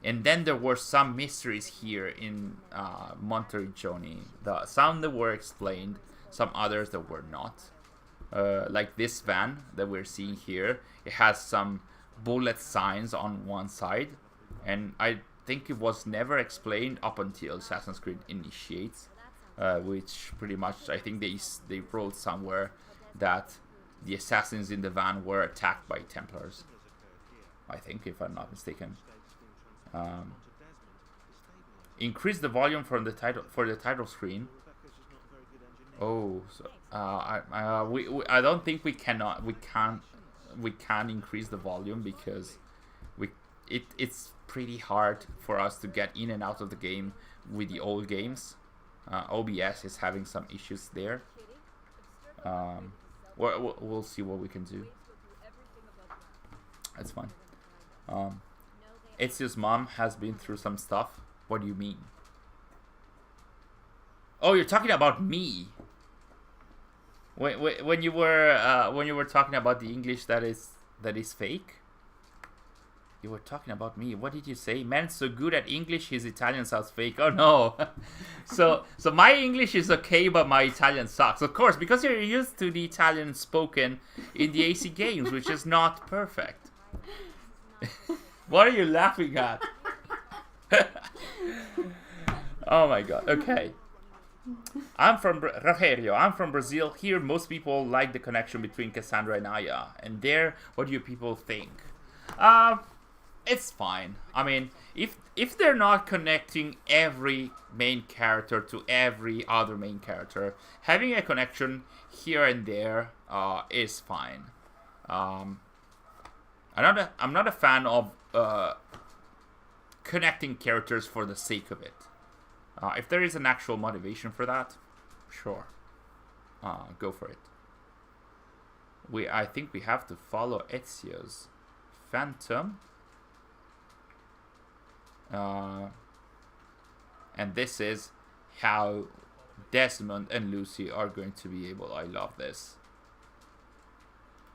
And then there were some mysteries here in Monteriggioni. Some that were explained, some others that were not. Like this van that we're seeing here, it has some bullet signs on one side, and I think it was never explained up until Assassin's Creed Initiates, which pretty much I think they wrote somewhere that the assassins in the van were attacked by Templars. I think, if I'm not mistaken. Increase the volume from the title screen. Oh, so I don't think we can increase the volume because it's pretty hard for us to get in and out of the game with the old games. OBS is having some issues there. We'll see what we can do. That's fine. Ezio's mom has been through some stuff. What do you mean? Oh, you're talking about me. When you were talking about the English that is fake. You were talking about me. What did you say? Man's so good at English, his Italian sounds fake. Oh no. so my English is okay, but my Italian sucks. Of course, because you're used to the Italian spoken in the AC games, which is not perfect. What are you laughing at? Oh my god. Okay. I'm from Rogerio. I'm from Brazil. Here, most people like the connection between Cassandra and Aya. And there, what do you people think? It's fine. I mean, if they're not connecting every main character to every other main character, having a connection here and there is fine. I'm not a fan of connecting characters for the sake of it. If there is an actual motivation for that, sure, go for it. I think we have to follow Ezio's Phantom. And this is how Desmond and Lucy are going to be able. I love this.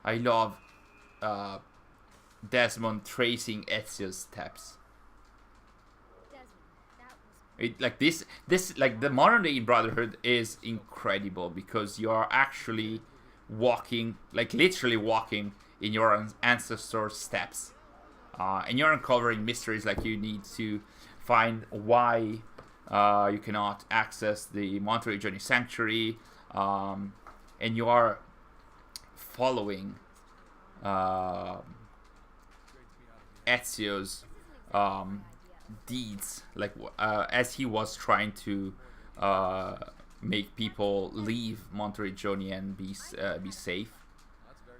I love Desmond tracing Ezio's steps. Like this like the modern day Brotherhood is incredible because you are actually walking, like literally walking in your ancestors' steps, and you're uncovering mysteries. Like you need to find why you cannot access the Monteriggioni Sanctuary, and you are following Ezio's deeds, like as he was trying to make people leave Monteriggioni and be safe.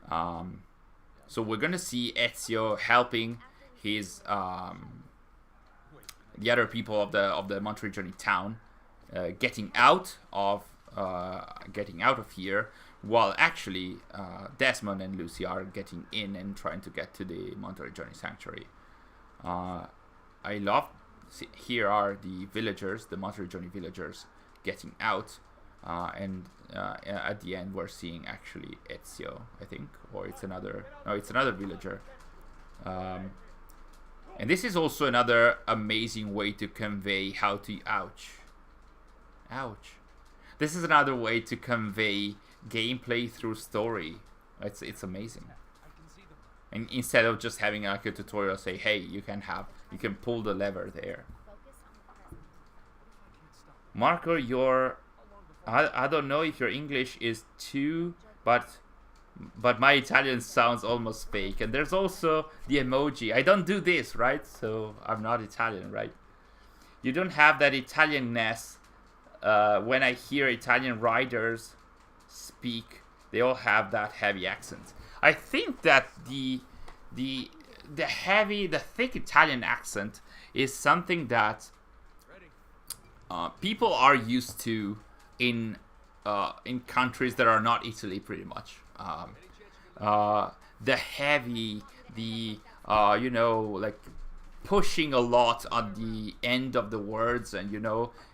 So we're gonna see Ezio helping his the other people of the Monteriggioni town getting out of here, while actually Desmond and Lucy are getting in and trying to get to the Monteriggioni Sanctuary. I love. Here are the villagers, the Monteriggioni villagers, getting out, and at the end we're seeing actually Ezio, I think, or it's another. No, it's another villager. And this is also another amazing way to convey how to. Ouch. This is another way to convey gameplay through story. It's amazing. And instead of just having like a tutorial say, hey, you can pull the lever there. Marco, I don't know if your English is too, but my Italian sounds almost fake. And there's also the emoji. I don't do this, right? So I'm not Italian, right? You don't have that Italianness. When I hear Italian writers speak, they all have that heavy accent. I think that the thick Italian accent is something that people are used to in countries that are not Italy, pretty much. The heavy, like pushing a lot on the end of the words, and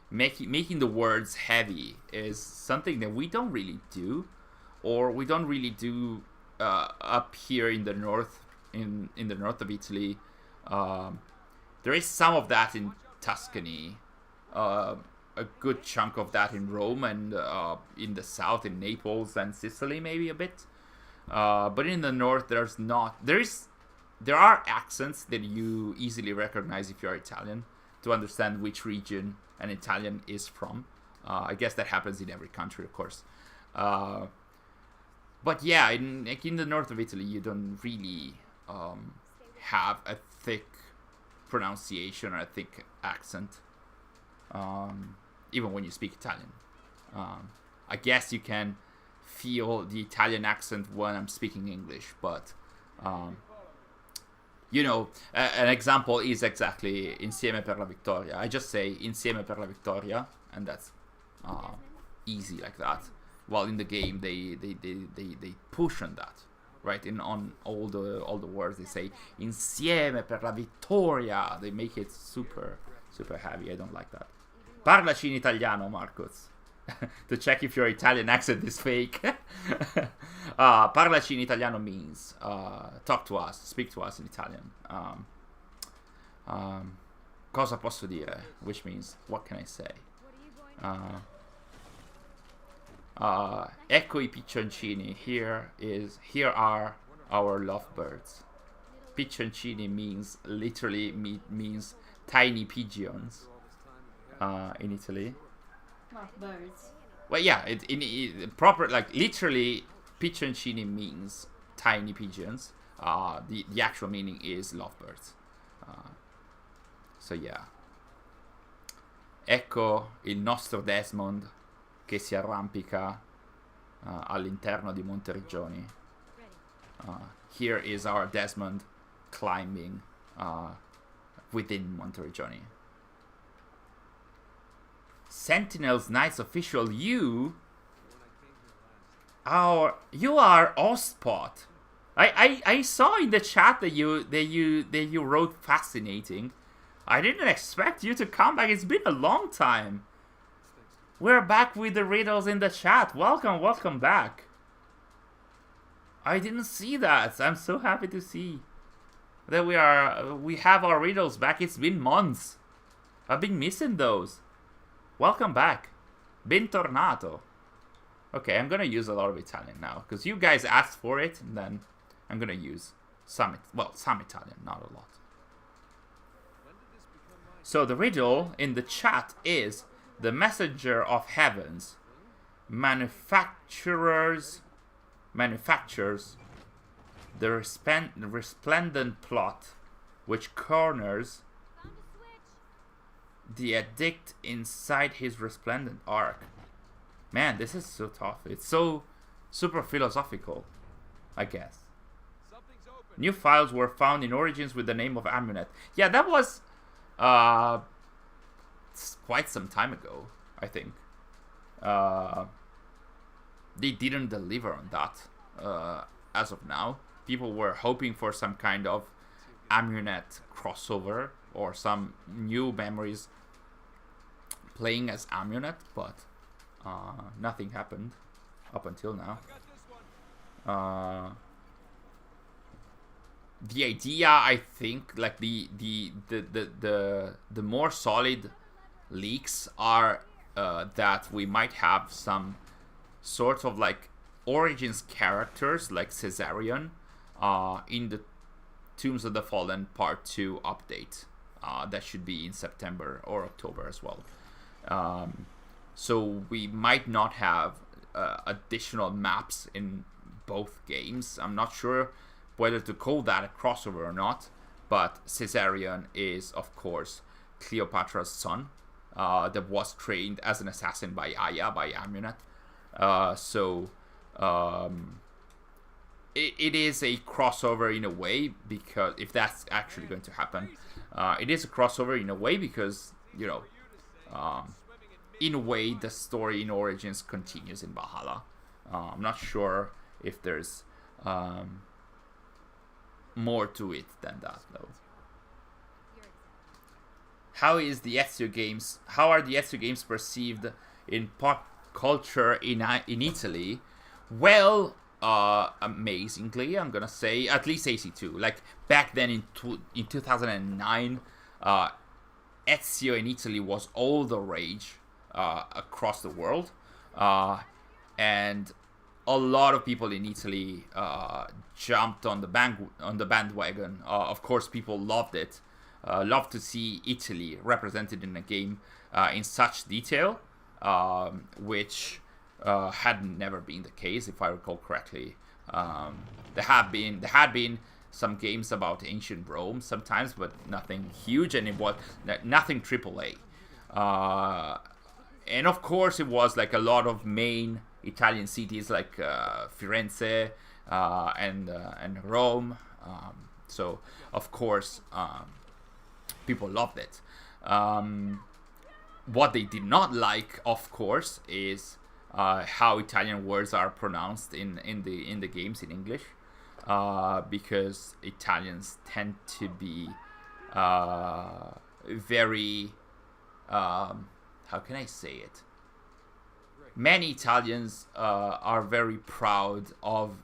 making the words heavy is something that we don't really do, or we don't really do up here in the north, in the north of Italy. There is some of that in Tuscany, a good chunk of that in Rome, and in the south in Naples and Sicily maybe a bit. But in the north there's not. There are accents that you easily recognize if you're Italian to understand which region an Italian is from. I guess that happens in every country, of course. But yeah, in the north of Italy, you don't really have a thick pronunciation or a thick accent, even when you speak Italian. I guess you can feel the Italian accent when I'm speaking English, but you know, an example is exactly Insieme per la Vittoria. I just say Insieme per la Vittoria, and that's easy like that. While in the game they push on that, right? On all the words they say Insieme per la Vittoria. They make it super heavy. I don't like that. Parlaci in italiano, Marcus. To check if your Italian accent is fake. Parlaci in italiano means talk to us, speak to us in Italian. Cosa posso dire? Which means what can I say? Ecco I piccioncini. Here are our lovebirds. Piccioncini means literally means tiny pigeons in Italy. Lovebirds. Well, yeah, proper, like, literally, piccioncini means tiny pigeons. The actual meaning is lovebirds. So yeah. Ecco il nostro Desmond che si arrampica all'interno di Monteriggioni. Here is our Desmond climbing within Monteriggioni. Sentinels Knights official, you are Ostpot. I saw in the chat that you wrote fascinating. I didn't expect you to come back. It's been a long time. We're back with the riddles in the chat. Welcome back. I didn't see that. I'm so happy to see that we have our riddles back. It's been months. I've been missing those. Welcome back. Bentornato. Okay, I'm gonna use a lot of Italian now because you guys asked for it, and then I'm gonna use some Italian, not a lot. So the riddle in the chat is: the messenger of heavens manufactures the resplendent plot which corners the addict inside his resplendent arc. Man, this is so tough. It's so super philosophical, I guess. New files were found in Origins with the name of Amunet. Yeah, that was quite some time ago, I think. They didn't deliver on that as of now. People were hoping for some kind of Amunet crossover or some new memories playing as Amunet, but nothing happened up until now. The idea, I think, like the more solid leaks are that we might have some sort of like Origins characters like Caesarion in the Tombs of the Fallen Part 2 update. That should be in September or October as well. So we might not have additional maps in both games. I'm not sure whether to call that a crossover or not, but Caesarion is, of course, Cleopatra's son that was trained as an assassin by Aya, by Amunet. It is a crossover in a way, because if that's actually going to happen, it is a crossover in a way because, you know, in a way the story in Origins continues in Valhalla. I'm not sure if there's more to it than that, though. How are the Ezio games perceived in pop culture in Italy? Well, amazingly, I'm gonna say, at least AC2. Like back then in 2009, Ezio in Italy was all the rage across the world, and a lot of people in Italy jumped on the bandwagon. Of course, people loved it. Loved to see Italy represented in a game in such detail, which had never been the case, if I recall correctly. There had been some games about ancient Rome sometimes, but nothing huge, and it was nothing AAA. And of course, it was like a lot of main Italian cities like Firenze and Rome. So of course, people loved it. What they did not like, of course, is how Italian words are pronounced in the games in English, because Italians tend to be very how can I say it? Many Italians are very proud of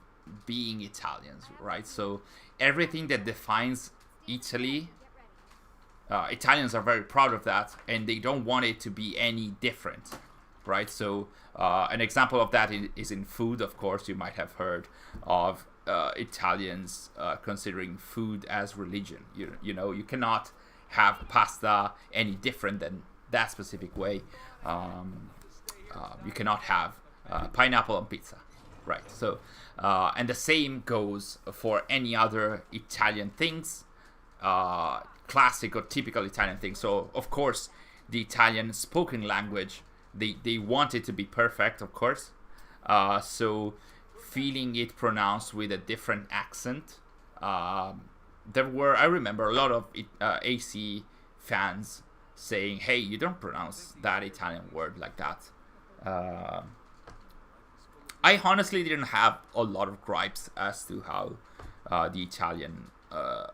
being Italians, right? So everything that defines Italy, Italians are very proud of that, and they don't want it to be any different, right? So an example of that is in food. Of course, you might have heard of Italians considering food as religion. You know, you cannot have pasta any different than that specific way. You cannot have pineapple on pizza, right? So, and the same goes for any other Italian things, classic or typical Italian things. So, of course, the Italian spoken language, they want it to be perfect, of course. So, feeling it pronounced with a different accent, I remember a lot of AC fans saying, "Hey, you don't pronounce that Italian word like that." I honestly didn't have a lot of gripes as to how the Italian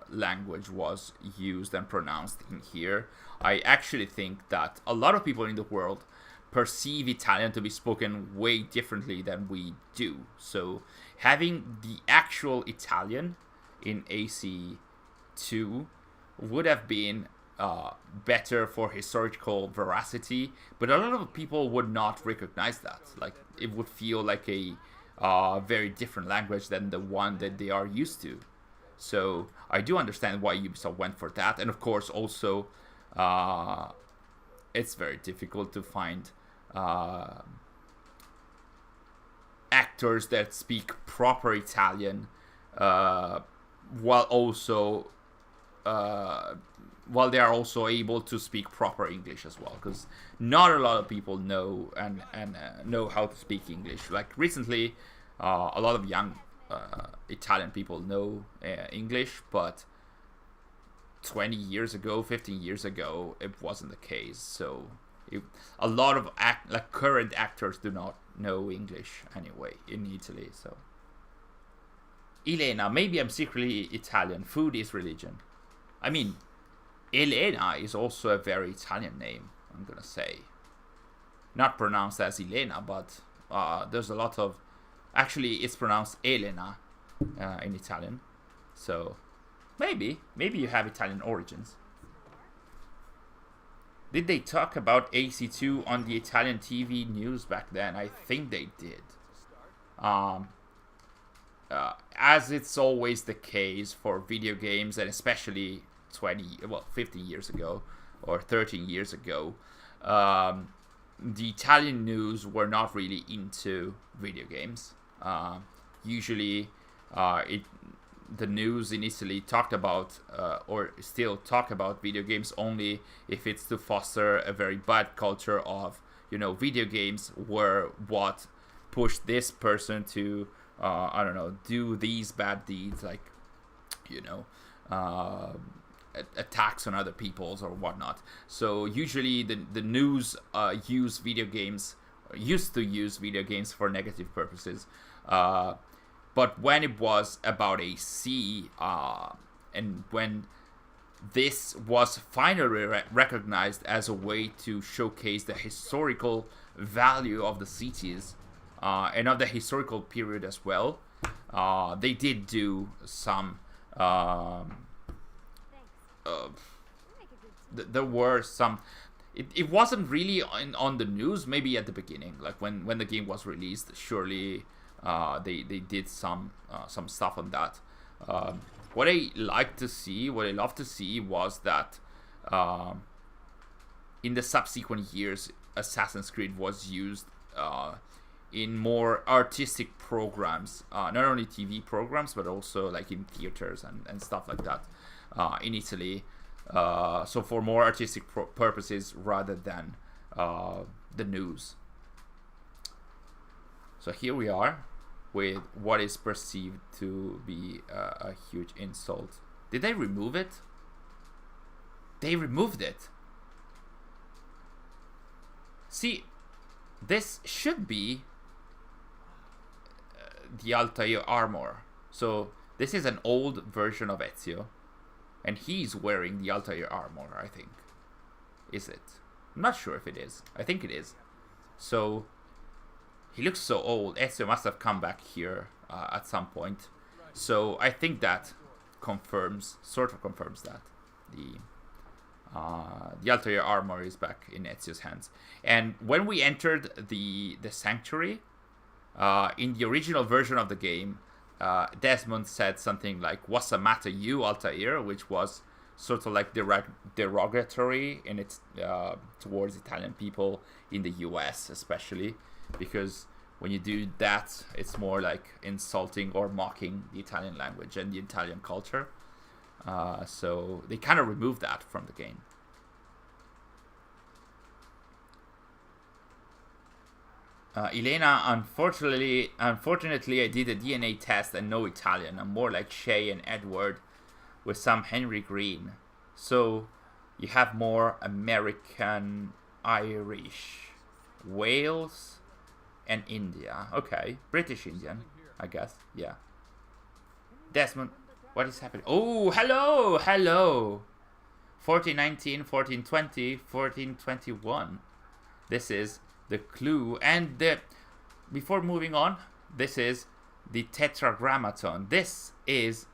language was used and pronounced in here. I actually think that a lot of people in the world perceive Italian to be spoken way differently than we do. So having the actual Italian in AC2 would have been better for historical veracity, but a lot of people would not recognize that. Like, it would feel like a very different language than the one that they are used to. So I do understand why Ubisoft went for that, and of course also it's very difficult to find actors that speak proper Italian while they are also able to speak proper English as well, because not a lot of people know and know how to speak English. Like recently, a lot of young Italian people know English, but 20 years ago, 15 years ago, it wasn't the case. So a lot of current actors do not know English anyway in Italy. So Elena, maybe I'm secretly Italian. Food is religion. I mean, Elena is also a very Italian name, I'm gonna say. Not pronounced as Elena, but there's a lot of... Actually, it's pronounced Elena in Italian. So, maybe you have Italian origins. Did they talk about AC2 on the Italian TV news back then? I think they did. As it's always the case for video games, and especially 15 years ago or 13 years ago, the Italian news were not really into video games. Usually the news in Italy talked about or still talk about video games only if it's to foster a very bad culture of, video games were what pushed this person to do these bad deeds, like attacks on other peoples or whatnot. So usually the news used to use video games for negative purposes. But when it was about AC, and when this was finally recognized as a way to showcase the historical value of the cities and of the historical period as well, they did do some. There were some. It wasn't really on the news. Maybe at the beginning, like when the game was released. Surely, they did some stuff on that. What I like to see, what I love to see, was that in the subsequent years, Assassin's Creed was used in more artistic programs, not only TV programs, but also like in theaters and stuff like that in Italy. So for more artistic purposes rather than the news. So here we are with what is perceived to be a huge insult. Did they remove it? They removed it. See, this should be the Altair Armor. So this is an old version of Ezio, and he's wearing the Altair Armor, I think. Is it? I'm not sure if it is. I think it is. So he looks so old. Ezio must have come back here at some point. So I think that sort of confirms that the Altair Armor is back in Ezio's hands. And when we entered the sanctuary, in the original version of the game, Desmond said something like, "What's the matter, you, Altair?" which was sort of like derogatory in its towards Italian people in the US, especially because when you do that, it's more like insulting or mocking the Italian language and the Italian culture. So they kind of removed that from the game. Elena, unfortunately, I did a DNA test and no Italian. I'm more like Shay and Edward with some Henry Green. So you have more American, Irish, Wales, and India. Okay, British Indian, I guess. Yeah. Desmond, what is happening? Oh, hello, hello. 1419, 1420, 1421. This is the clue. And before moving on, this is the Tetragrammaton. This is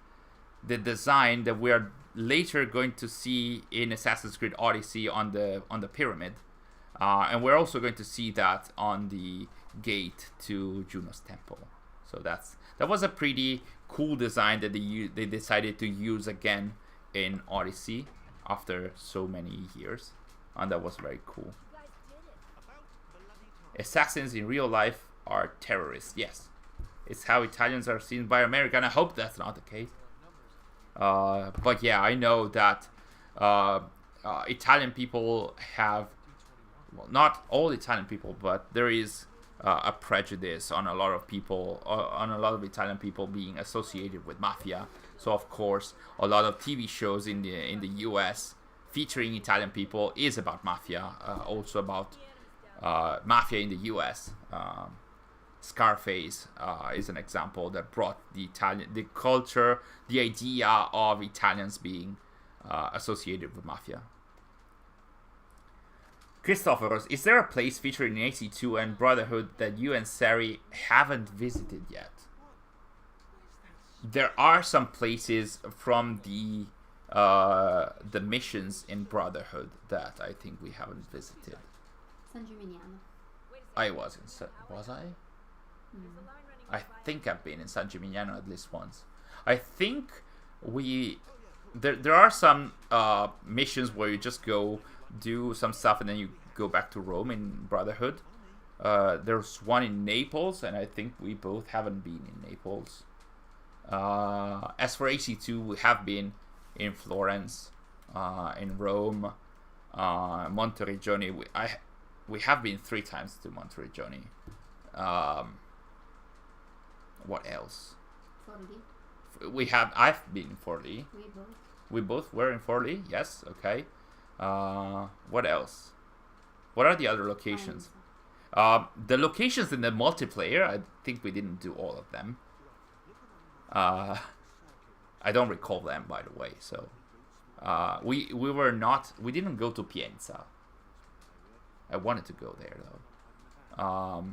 the design that we are later going to see in Assassin's Creed Odyssey on the pyramid. And we're also going to see that on the gate to Juno's temple. So that was a pretty cool design that they decided to use again in Odyssey after so many years, and that was very cool. Assassins in real life are terrorists. Yes, it's how Italians are seen by America, and I hope that's not the case. But yeah, I know that Italian people have, well, not all Italian people, but there is a prejudice on a lot of people, on a lot of Italian people being associated with mafia. So of course, a lot of TV shows in the US featuring Italian people is about mafia, also about mafia in the US. Scarface is an example that brought the culture, the idea of Italians being associated with mafia. Christopher, is there a place featured in AC2 and Brotherhood that you and Sary haven't visited yet? There are some places from the missions in Brotherhood that I think we haven't visited. San Gimignano. I was I? I think I've been in San Gimignano at least once. I think there are some missions where you just go do some stuff and then you go back to Rome in Brotherhood. There's one in Naples, and I think we both haven't been in Naples. As for AC2, we have been in Florence, in Rome, Monteriggioni. We have been 3 times to Monteriggioni. What else? Forlì. I've been in Forlì. We both were in Forlì. Yes. Okay. What else? What are the other locations? The locations in the multiplayer, I think we didn't do all of them. I don't recall them, by the way. So we didn't go to Pienza. I wanted to go there though.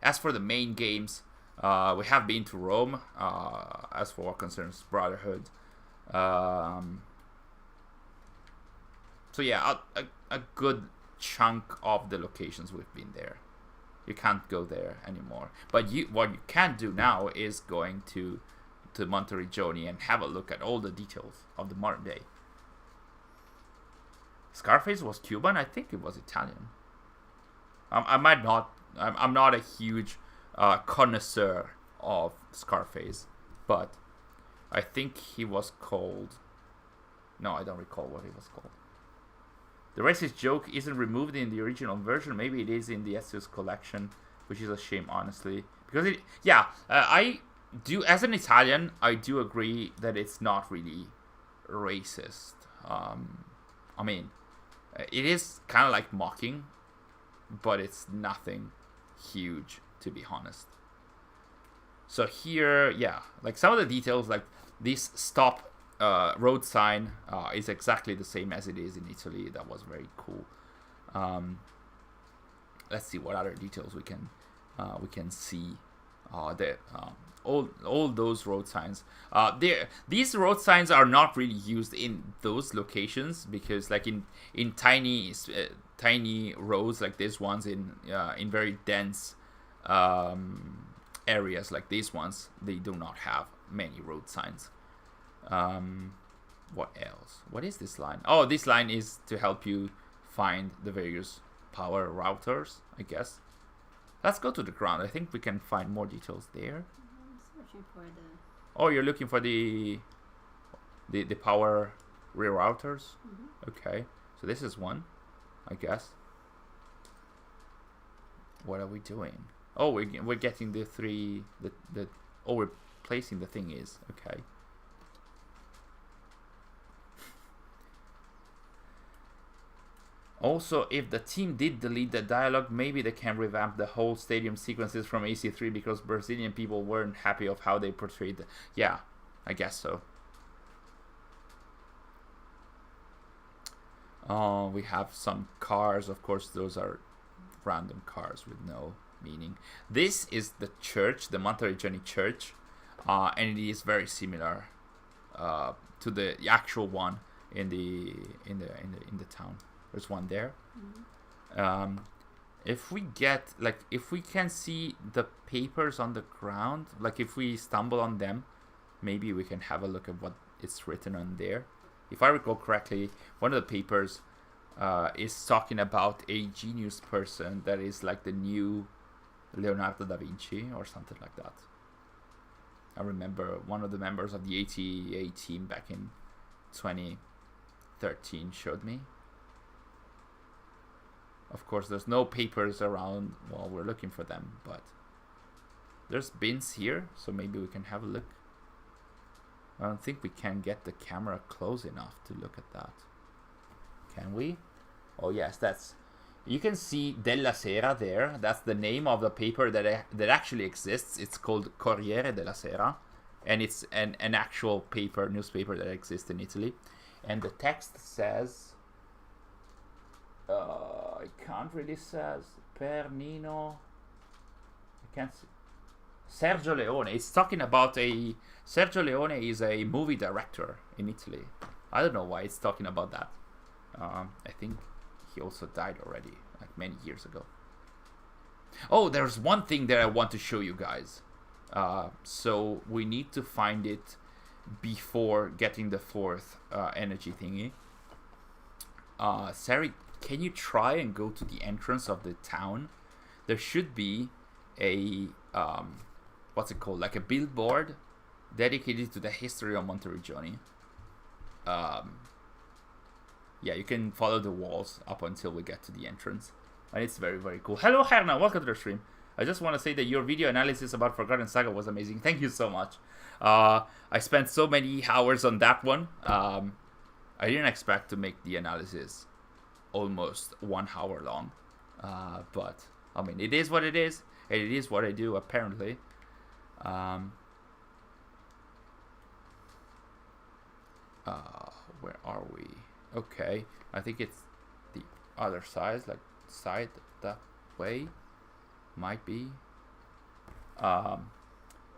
As for the main games, We have been to Rome, as for what concerns Brotherhood. So yeah, a good chunk of the locations we've been there. You can't go there anymore. But what you can do now is going to Monteriggioni and have a look at all the details of the modern day. Scarface was Cuban? I think it was Italian. I might not. I'm not a huge connoisseur of Scarface, but I think he was called... No, I don't recall what he was called. The racist joke isn't removed in the original version. Maybe it is in the Ezio's collection, which is a shame, honestly. Because I do, as an Italian, I do agree that it's not really racist. I mean, it is kind of like mocking, but it's nothing huge, to be honest. So here, yeah, like some of the details, like this stop road sign is exactly the same as it is in Italy. That was very cool. Let's see what other details we can see. All those road signs. These road signs are not really used in those locations because, like in tiny roads like these ones in very dense areas like these ones, they do not have many road signs. What else? What is this line? Oh, this line is to help you find the various power routers, I guess. Let's go to the ground. I think we can find more details there. I'm searching for the... Oh, you're looking for the power rerouters? Mm-hmm. Okay. So this is one, I guess. What are we doing? Oh, we're getting the three... Oh, we're placing the thing is. Okay. Also, if the team did delete the dialogue, maybe they can revamp the whole stadium sequences from AC3 because Brazilian people weren't happy of how they portrayed it. Yeah, I guess so. We have some cars. Of course, those are random cars with no meaning. This is the church, the Monteriggioni church, and it is very similar to the actual one in the town. There's one there. Mm-hmm. If we can see the papers on the ground, like if we stumble on them, maybe we can have a look at what is written on there. If I recall correctly, one of the papers is talking about a genius person that is like the new Leonardo da Vinci or something like that. I remember one of the members of the ATA team back in 2013 showed me. Of course, there's no papers around while we're looking for them, but there's bins here, so maybe we can have a look. I don't think we can get the camera close enough to look at that. Can we? Oh yes, that's... You can see Della Sera there. That's the name of the paper that actually exists. It's called Corriere della Sera, and it's an actual newspaper that exists in Italy. And the text says... I can't really says Pernino. I can't see. Sergio Leone. It's talking about Sergio Leone is a movie director in Italy. I don't know why it's talking about that. I think he also died already, like many years ago. Oh, there's one thing that I want to show you guys. So we need to find it before getting the fourth energy thingy. Sary, can you try and go to the entrance of the town? There should be a what's it called? Like a billboard dedicated to the history of Monteriggioni. Yeah, you can follow the walls up until we get to the entrance. And it's very, very cool. Hello, Herna. Welcome to the stream. I just want to say that your video analysis about Forgotten Saga was amazing. Thank you so much. I spent so many hours on that one. I didn't expect to make the analysis almost 1 hour long. But, I mean, it is what it is. And it is what I do, apparently. Where are we? Okay, I think it's the other side, like side that way. Might be.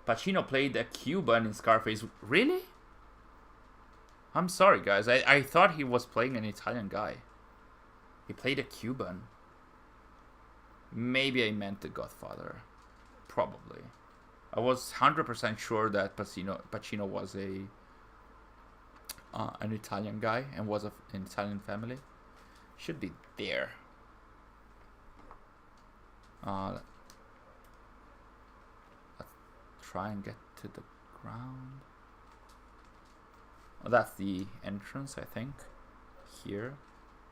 Pacino played a Cuban in Scarface. Really? I'm sorry, guys. I thought he was playing an Italian guy. He played a Cuban. Maybe I meant The Godfather. Probably. I was 100% sure that Pacino was an Italian guy and was of an Italian family. Should be there. Let's try and get to the ground. Oh, that's the entrance, I think. Here.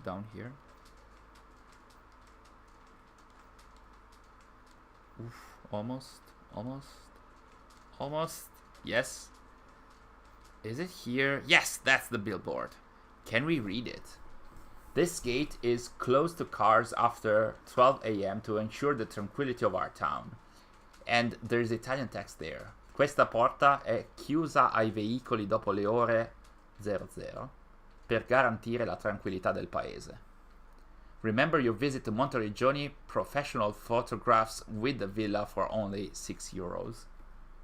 Down here. Oof, almost. Yes. Is it here? Yes, that's the billboard. Can we read it? This gate is closed to cars after 12 a.m. to ensure the tranquility of our town. And there's Italian text there. Questa porta è chiusa ai veicoli dopo le ore 00 per garantire la tranquillità del paese. Remember your visit to Monteregioni, professional photographs with the villa for only €6.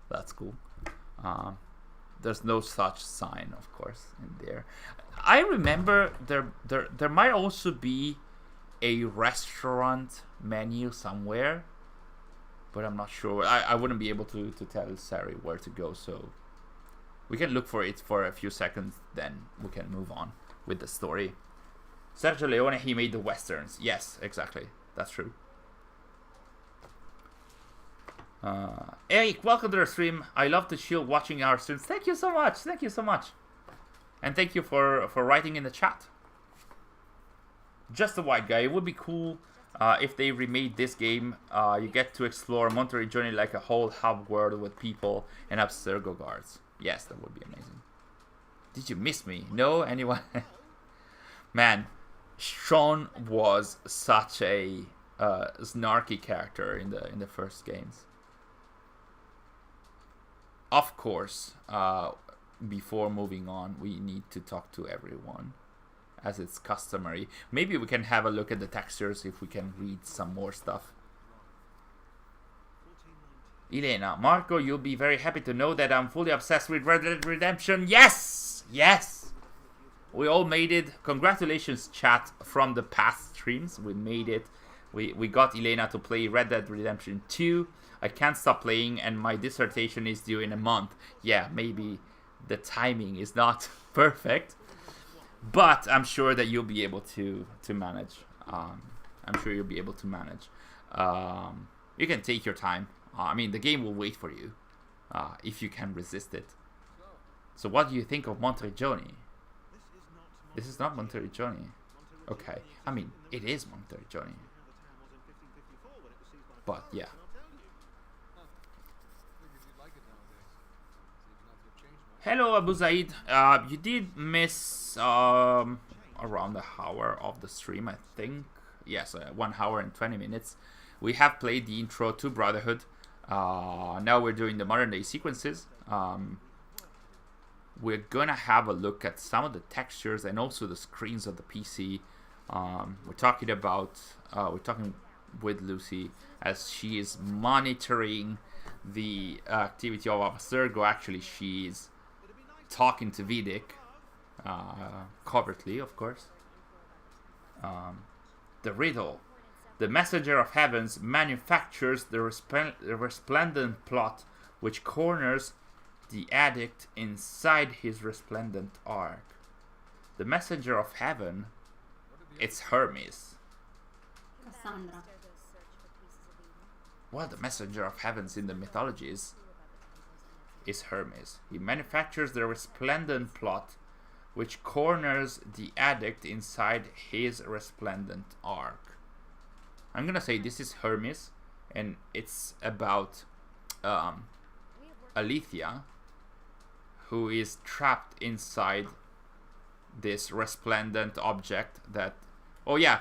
That's cool. There's no such sign, of course, in there. I remember there might also be a restaurant menu somewhere, but I'm not sure. I wouldn't be able to tell Sary where to go, so we can look for it for a few seconds, then we can move on with the story. Sergio Leone, he made the westerns. Yes, exactly. That's true. Eric, welcome to the stream. I love to chill watching our streams. Thank you so much. Thank you so much. And thank you for writing in the chat. Just a white guy. It would be cool if they remade this game. You get to explore Monteregioni like a whole hub world with people and Abstergo guards. Yes, that would be amazing. Did you miss me? No? Anyone? Man, Sean was such a snarky character in the first games. Of course, before moving on, we need to talk to everyone, as it's customary. Maybe we can have a look at the textures if we can read some more stuff. Elena, Marco, you'll be very happy to know that I'm fully obsessed with Red Dead Redemption. Yes! Yes! We all made it. Congratulations, chat, from the past streams. We made it. We got Elena to play Red Dead Redemption 2. I can't stop playing, and my dissertation is due in a month. Yeah, maybe the timing is not perfect, but I'm sure that you'll be able to manage. I'm sure you'll be able to manage. You can take your time. I mean, the game will wait for you if you can resist it. So what do you think of Monteregioni? This is not Monteregioni. Okay. I mean, it is Monteregioni. But, yeah. Hello, Abu Zaid. You did miss around an hour of the stream, I think. Yes, 1 hour and 20 minutes. We have played the intro to Brotherhood. Now we're doing the modern day sequences. We're gonna have a look at some of the textures and also the screens of the PC. We're talking with Lucy as she is monitoring the activity of Abstergo. Actually, she's talking to Vidic, covertly, of course. The riddle. The messenger of heavens manufactures the resplendent plot which corners the addict inside his resplendent ark. The messenger of heaven, it's Hermes. Cassandra. Well, the messenger of heavens in the mythologies is Hermes. He manufactures the resplendent plot which corners the addict inside his resplendent ark. I'm gonna say this is Hermes, and it's about Alethea, who is trapped inside this resplendent object that... Oh yeah,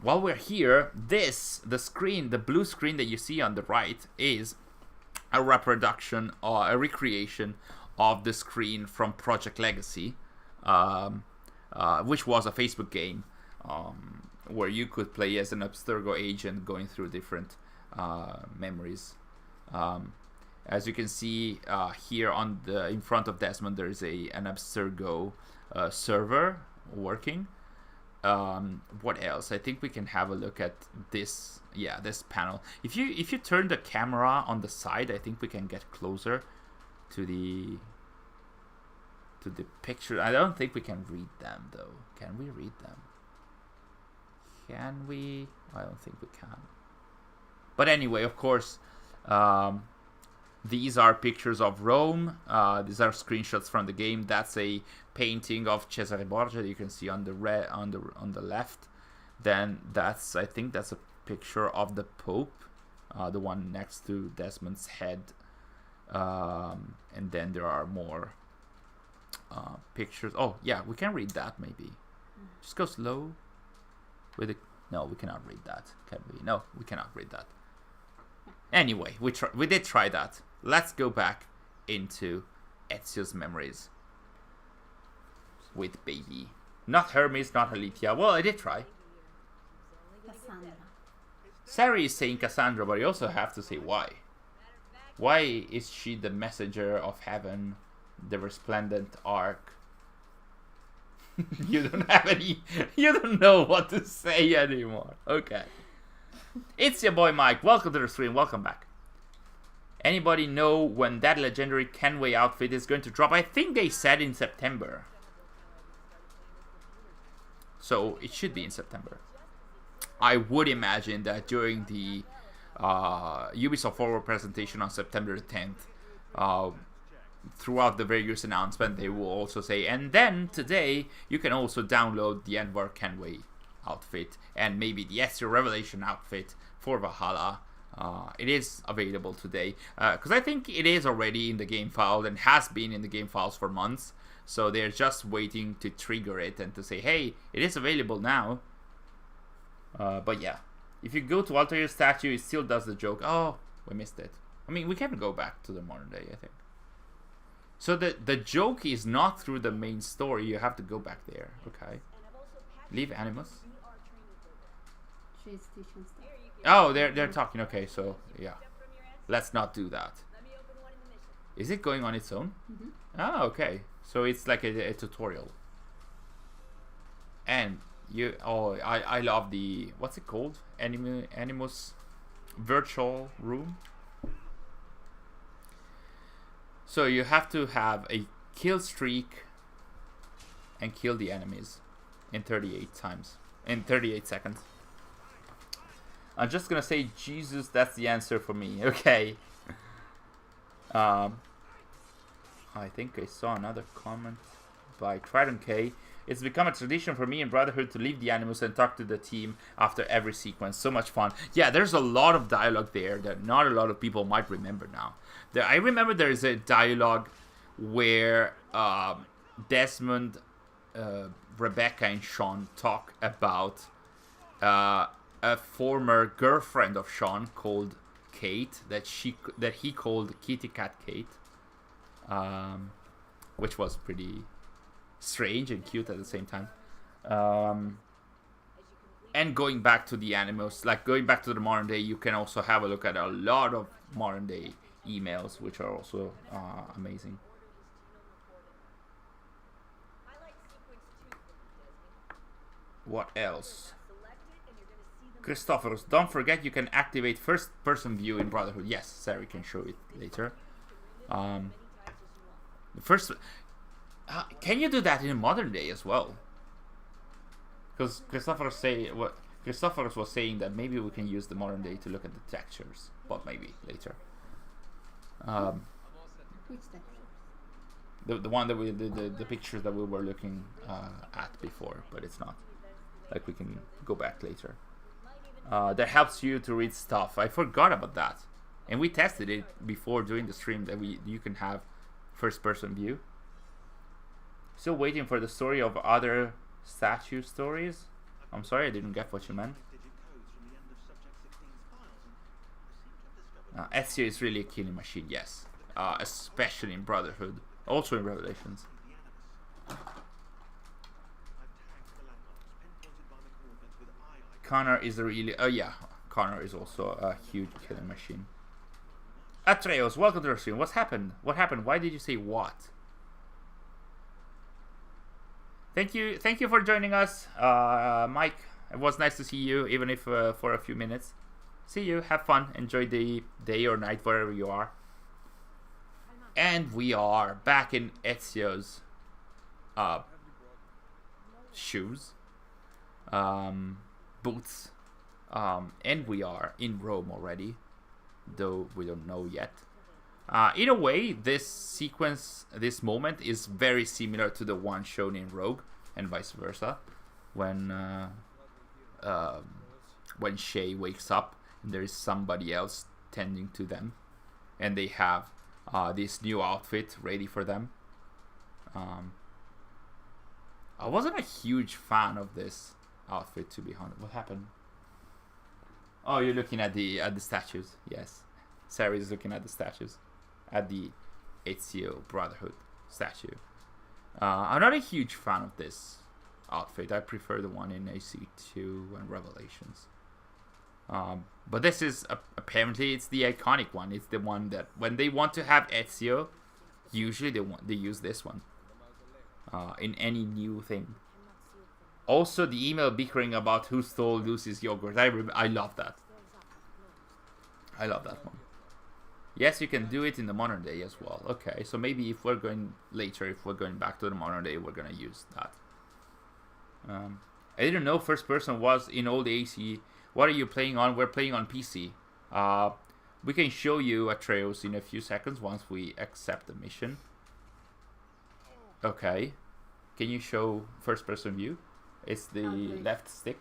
while we're here, the blue screen that you see on the right is a reproduction or a recreation of the screen from Project Legacy, which was a Facebook game where you could play as an Abstergo agent going through different memories. As you can see here on the in front of Desmond, there is an Abstergo server working. What else? I think we can have a look at this. Yeah, this panel. If you turn the camera on the side, I think we can get closer to the picture. I don't think we can read them though. Can we read them? Can we? I don't think we can. But anyway, of course, these are pictures of Rome. These are screenshots from the game. That's a painting of Cesare Borgia. You can see on the on the left. Then I think that's a picture of the Pope, the one next to Desmond's head. And then there are more pictures. Oh yeah, we can read that maybe. Just go slow. No, we cannot read that, can we? No, we cannot read that. Anyway, we did try that. Let's go back into Ezio's memories with baby. Not Hermes, not Alithia. Well, I did try. Cassandra. Sary is saying Cassandra, but you also have to say why. Why is she the messenger of heaven, the resplendent ark? You don't know what to say anymore. Okay. It's your boy Mike. Welcome to the stream. Welcome back. Anybody know when that legendary Kenway outfit is going to drop? I think they said in September. So it should be in September. I would imagine that during the Ubisoft Forward presentation on September 10th, throughout the various announcements, they will also say, and then today you can also download the Envar Kenway outfit and maybe the Ezio Revelation outfit for Valhalla. It is available today because I think it is already in the game file and has been in the game files for months. So they're just waiting to trigger it and to say, hey, it is available now. But yeah, if you go to Altair statue, it still does the joke. Oh, we missed it. I mean, we can go back to the modern day, I think. So the joke is not through the main story. You have to go back there. Okay. Leave Animus. She's teaching stuff. Oh, they're talking. Okay, so yeah, let's not do that. Is it going on its own? Mm-hmm. Oh, okay. So it's like a tutorial. And I love the, what's it called? Animus virtual room. So you have to have a kill streak and kill the enemies in 38 seconds. I'm just gonna say, Jesus, that's the answer for me. Okay. I think I saw another comment by Trident K. It's become a tradition for me in Brotherhood to leave the Animus and talk to the team after every sequence. So much fun. Yeah, there's a lot of dialogue there that not a lot of people might remember now. I remember there's a dialogue where Desmond, Rebecca, and Sean talk about a former girlfriend of Sean called Kate that he called Kitty Cat Kate, which was pretty strange and cute at the same time. And going back to the Animus, like going back to the modern day, you can also have a look at a lot of modern day emails, which are also amazing. What else? Christophorus, don't forget you can activate first person view in Brotherhood. Yes, Sary can show it later. Can you do that in modern day as well? Because Christophorus was saying that maybe we can use the modern day to look at the textures, but maybe later. Which textures? The one that the pictures that we were looking at before, but it's not. Like we can go back later. That helps you to read stuff. I forgot about that, and we tested it before doing the stream that you can have first person view. Still waiting for the story of other statue stories. I'm sorry, I didn't get what you meant. Ezio is really a killing machine, yes. Especially in Brotherhood. Also in Revelations. Connor is a really... Oh yeah, Connor is also a huge killing machine. Atreus, welcome to the stream. What's happened? What happened? Why did you say what? Thank you for joining us, Mike. It was nice to see you, even if for a few minutes. See you. Have fun. Enjoy the day or night wherever you are. And we are back in Ezio's shoes, boots, and we are in Rome already, though we don't know yet. In a way, this sequence, this moment is very similar to the one shown in Rogue, and vice versa. When Shay wakes up and there is somebody else tending to them, and they have this new outfit ready for them. I wasn't a huge fan of this outfit, to be honest. What happened? Oh, you're looking at the statues. Yes, Sary is looking at the statues. At the Ezio Brotherhood statue. I'm not a huge fan of this outfit. I prefer the one in AC2 and Revelations. But this is apparently it's the iconic one. It's the one that when they want to have Ezio, usually they use this one in any new thing. Also, the email bickering about who stole Lucy's yogurt. I love that. I love that one. Yes, you can do it in the modern day as well. Okay, so maybe if we're going later, if we're going back to the modern day, we're gonna use that. I didn't know first person was in old AC. What are you playing on? We're playing on PC. We can show you Atreus in a few seconds once we accept the mission. Okay, can you show first person view? It's the left stick.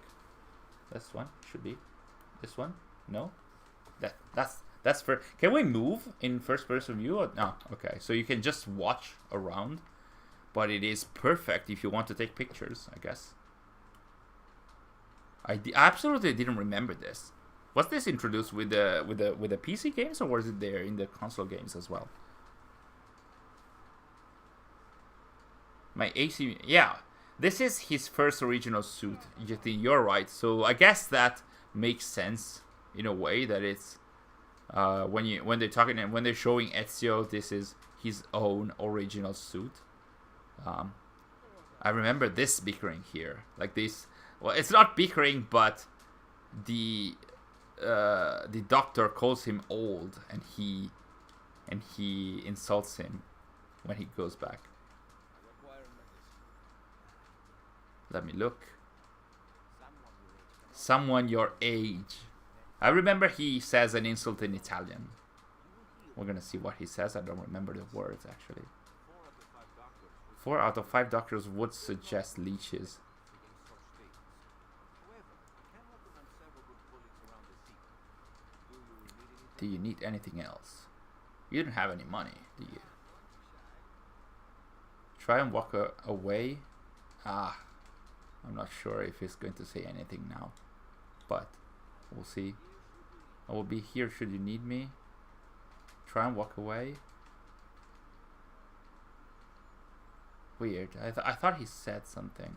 This one should be. This one? No, that's for. Can we move in first person view? Or, no. Okay, so you can just watch around, but it is perfect if you want to take pictures, I guess. I absolutely didn't remember this. Was this introduced with the PC games, or was it there in the console games as well? My AC, yeah. This is his first original suit. You're right. So I guess that makes sense in a way that it's. When they're showing Ezio, this is his own original suit. I remember this bickering here, like this. Well, it's not bickering, but the doctor calls him old, and he insults him when he goes back. Let me look. Someone your age. I remember he says an insult in Italian. We're gonna see what he says. I don't remember the words actually. 4 out of 5 doctors would suggest leeches. Do you need anything else? You don't have any money, do you? Try and walk away. I'm not sure if he's going to say anything now, but we'll see. I will be here should you need me. Try and walk away. Weird. I thought he said something.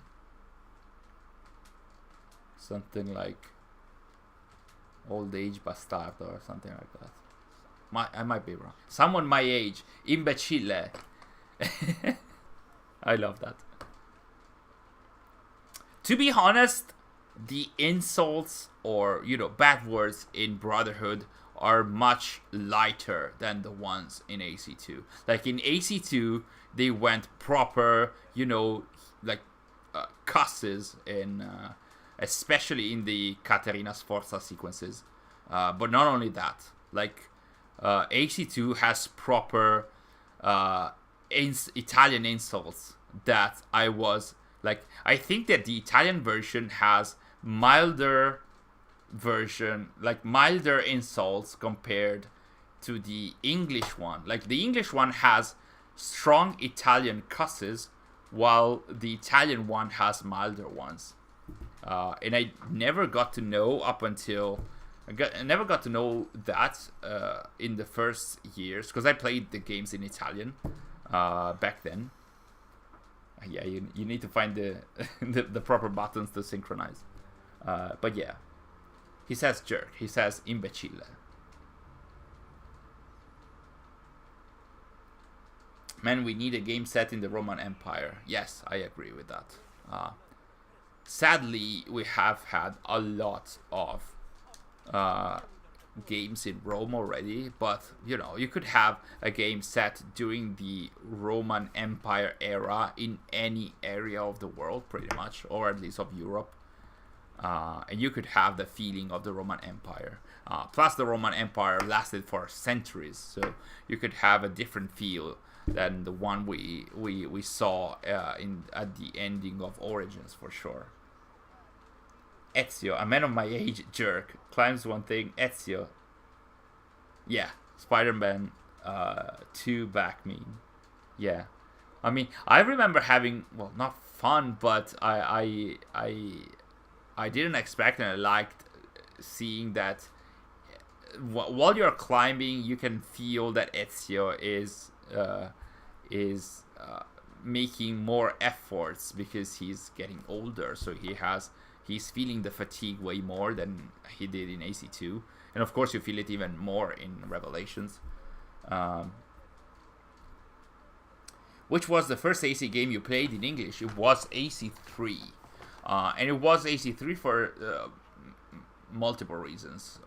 Something like old age bastardo or something like that. I might be wrong. Someone my age. Imbecille. I love that. To be honest, the insults or, bad words in Brotherhood are much lighter than the ones in AC2. Like in AC2, they went proper, cusses in, especially in the Caterina Sforza sequences. But not only that, like AC2 has proper Italian insults that I was like. I think that the Italian version has milder insults compared to the English one. Like the English one has strong Italian cusses, while the Italian one has milder ones. And I never got to know I never got to know that in the first years, because I played the games in Italian back then. Yeah, you need to find the proper buttons to synchronize. But yeah, he says jerk. He says imbecille. Man, we need a game set in the Roman Empire. Yes, I agree with that. Sadly, we have had a lot of games in Rome already, but you could have a game set during the Roman Empire era in any area of the world, pretty much, or at least of Europe. And you could have the feeling of the Roman Empire. Plus, the Roman Empire lasted for centuries, so you could have a different feel than the one we saw at the ending of Origins, for sure. Ezio, a man of my age jerk, climbs one thing. Ezio. Yeah, Spider-Man 2 back meme. Yeah. I mean, I remember having, well, not fun, but I didn't expect, and I liked seeing that while you're climbing, you can feel that Ezio is making more efforts because he's getting older, so he's feeling the fatigue way more than he did in AC2, and of course you feel it even more in Revelations. Which was the first AC game you played in English? It was AC3, and it was AC3 for multiple reasons.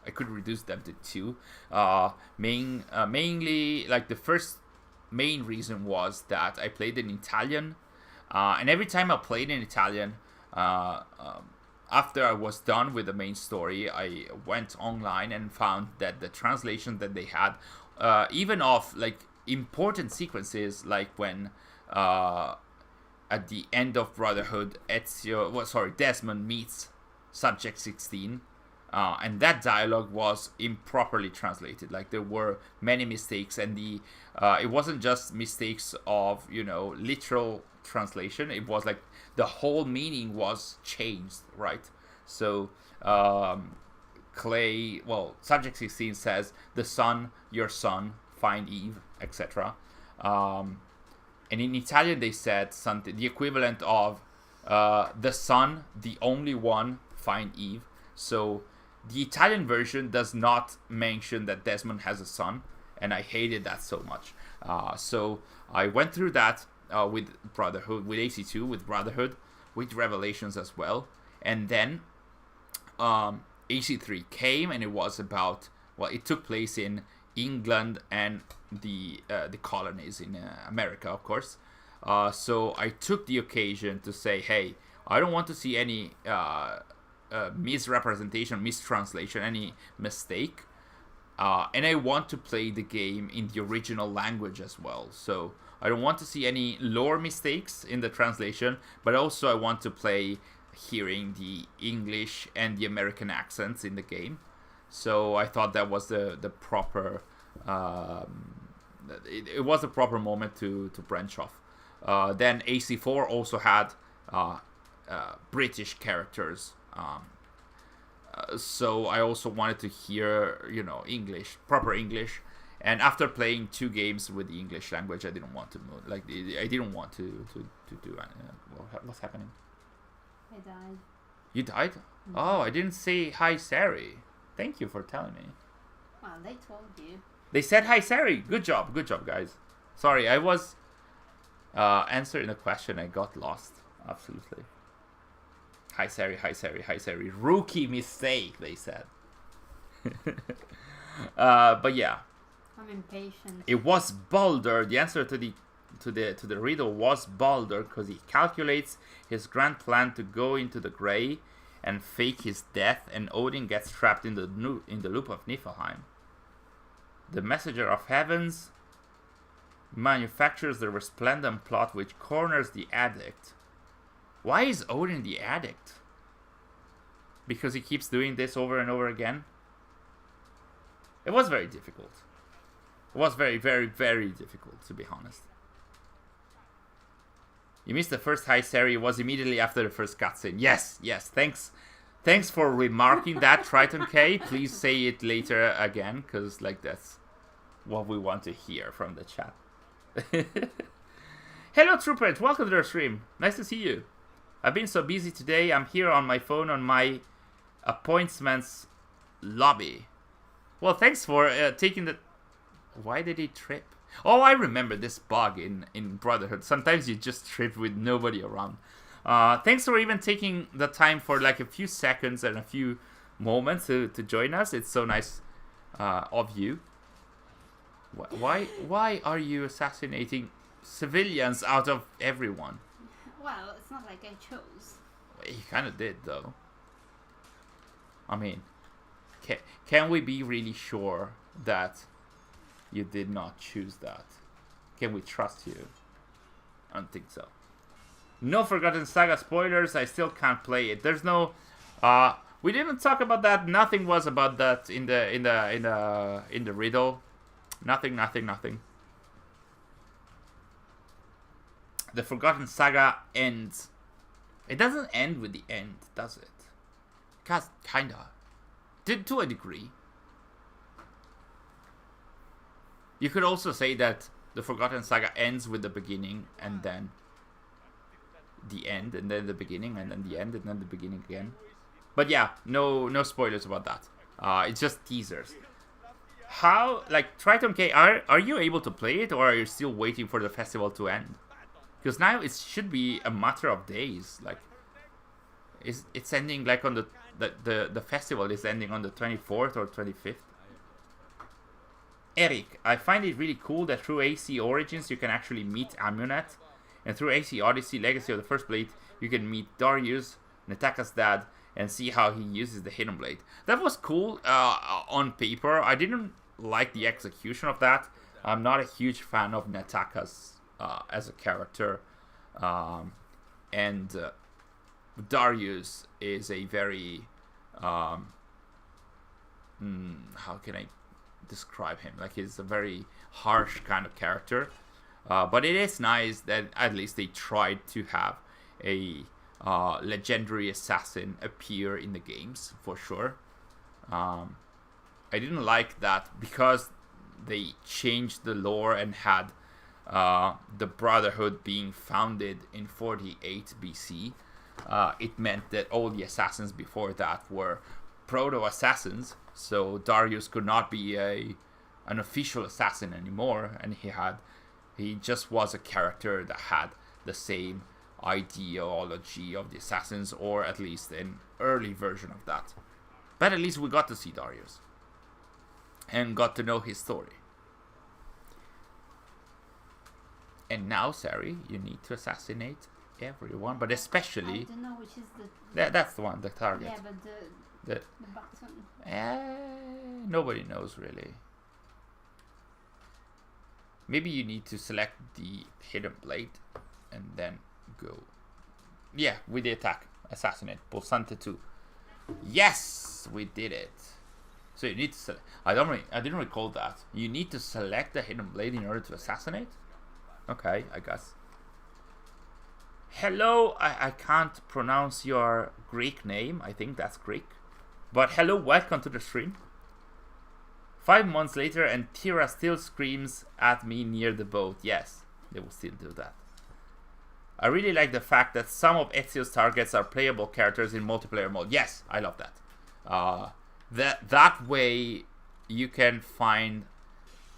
I could reduce them to two. Mainly, like, the first main reason was that I played in Italian, and every time I played in Italian, after I was done with the main story, I went online and found that the translation that they had, even of like important sequences, like when at the end of Brotherhood, Desmond meets Subject 16. And that dialogue was improperly translated. Like, there were many mistakes, and it wasn't just mistakes of literal translation. It was like the whole meaning was changed, right? So Subject 16 says, "The sun, your son, find Eve," etc. And in Italian they said something, the equivalent of "the son, the only one, find Eve." So the Italian version does not mention that Desmond has a son, and I hated that so much. So I went through that with Brotherhood, with AC2, with Brotherhood, with Revelations as well. And then AC3 came, and it was about, it took place in England and the colonies in America, of course. So I took the occasion to say, hey, I don't want to see any misrepresentation, mistranslation, any mistake, and I want to play the game in the original language as well. So I don't want to see any lore mistakes in the translation, but also I want to play hearing the English and the American accents in the game. So I thought that was the proper it was the proper moment to branch off. Then AC4 also had British characters. So I also wanted to hear, English, proper English. And after playing 2 games with the English language, I didn't want to move. Like, I didn't want to do what's happening. I died. You died? Mm-hmm. Oh, I didn't say hi, Sary. Thank you for telling me. Well, they told you. They said hi, Sary. Good job, guys. Sorry, I was answering the question. I got lost. Absolutely. Hi, Sary, hi, Sary, hi, Sary. Rookie mistake, they said. But yeah. I'm impatient. It was Baldur. The answer to the riddle was Baldur, because he calculates his grand plan to go into the Grey and fake his death, and Odin gets trapped in the loop of Niflheim. The Messenger of Heavens manufactures the resplendent plot which corners the addict. Why is Odin the addict? Because he keeps doing this over and over again? It was very difficult. It was very, very, very difficult, to be honest. You missed the first hi, Sary. It was immediately after the first cutscene. Yes. Thanks for remarking that, Triton K. Please say it later again, because that's what we want to hear from the chat. Hello, Troopers. Welcome to the stream. Nice to see you. I've been so busy today. I'm here on my phone on my appointments lobby. Well, thanks for taking the... Why did he trip? Oh, I remember this bug in Brotherhood. Sometimes you just trip with nobody around. Thanks for even taking the time for like a few seconds and a few moments to join us. It's so nice of you. Why are you assassinating civilians out of everyone? Well, it's not like I chose. Well, you kind of did, though. I mean, can we be really sure that you did not choose that? Can we trust you? I don't think so. No Forgotten Saga spoilers. I still can't play it. There's no. We didn't talk about that. Nothing was about that in the riddle. Nothing. The Forgotten Saga ends. It doesn't end with the end, does it? Kinda. To a degree. You could also say that the Forgotten Saga ends with the beginning and then the end and then the beginning and then the end and then the beginning again. But yeah, no spoilers about that. It's just teasers. How, like, Triton K, are you able to play it, or are you still waiting for the festival to end? Because now it should be a matter of days. Like, it's ending like on the festival is ending on the 24th or 25th. Eric, I find it really cool that through AC Origins you can actually meet Amunet, and through AC Odyssey Legacy of the First Blade you can meet Darius, Netaka's dad, and see how he uses the Hidden Blade. That was cool on paper. I didn't like the execution of that. I'm not a huge fan of Netaka's as a character, and Darius is a very how can I describe him? Like, he's a very harsh kind of character, but it is nice that at least they tried to have a legendary assassin appear in the games, for sure. I didn't like that because they changed the lore and had the Brotherhood being founded in 48 BC. It meant that all the assassins before that were proto-assassins, so Darius could not be an official assassin anymore, and he just was a character that had the same ideology of the assassins, or at least an early version of that. But at least we got to see Darius and got to know his story. And now, Sary, you need to assassinate everyone, but especially... I don't know which is that's the one, the target. Yeah, but the button. Nobody knows, really. Maybe you need to select the Hidden Blade and then go. Yeah, with the attack. Assassinate. Pulsante 2. Yes! We did it. So you need to select... I didn't recall that. You need to select the Hidden Blade in order to assassinate? Okay, I guess. Hello, I can't pronounce your Greek name. I think that's Greek. But hello, welcome to the stream. 5 months later and Tira still screams at me near the boat. Yes, they will still do that. I really like the fact that some of Ezio's targets are playable characters in multiplayer mode. Yes, I love that. That way you can find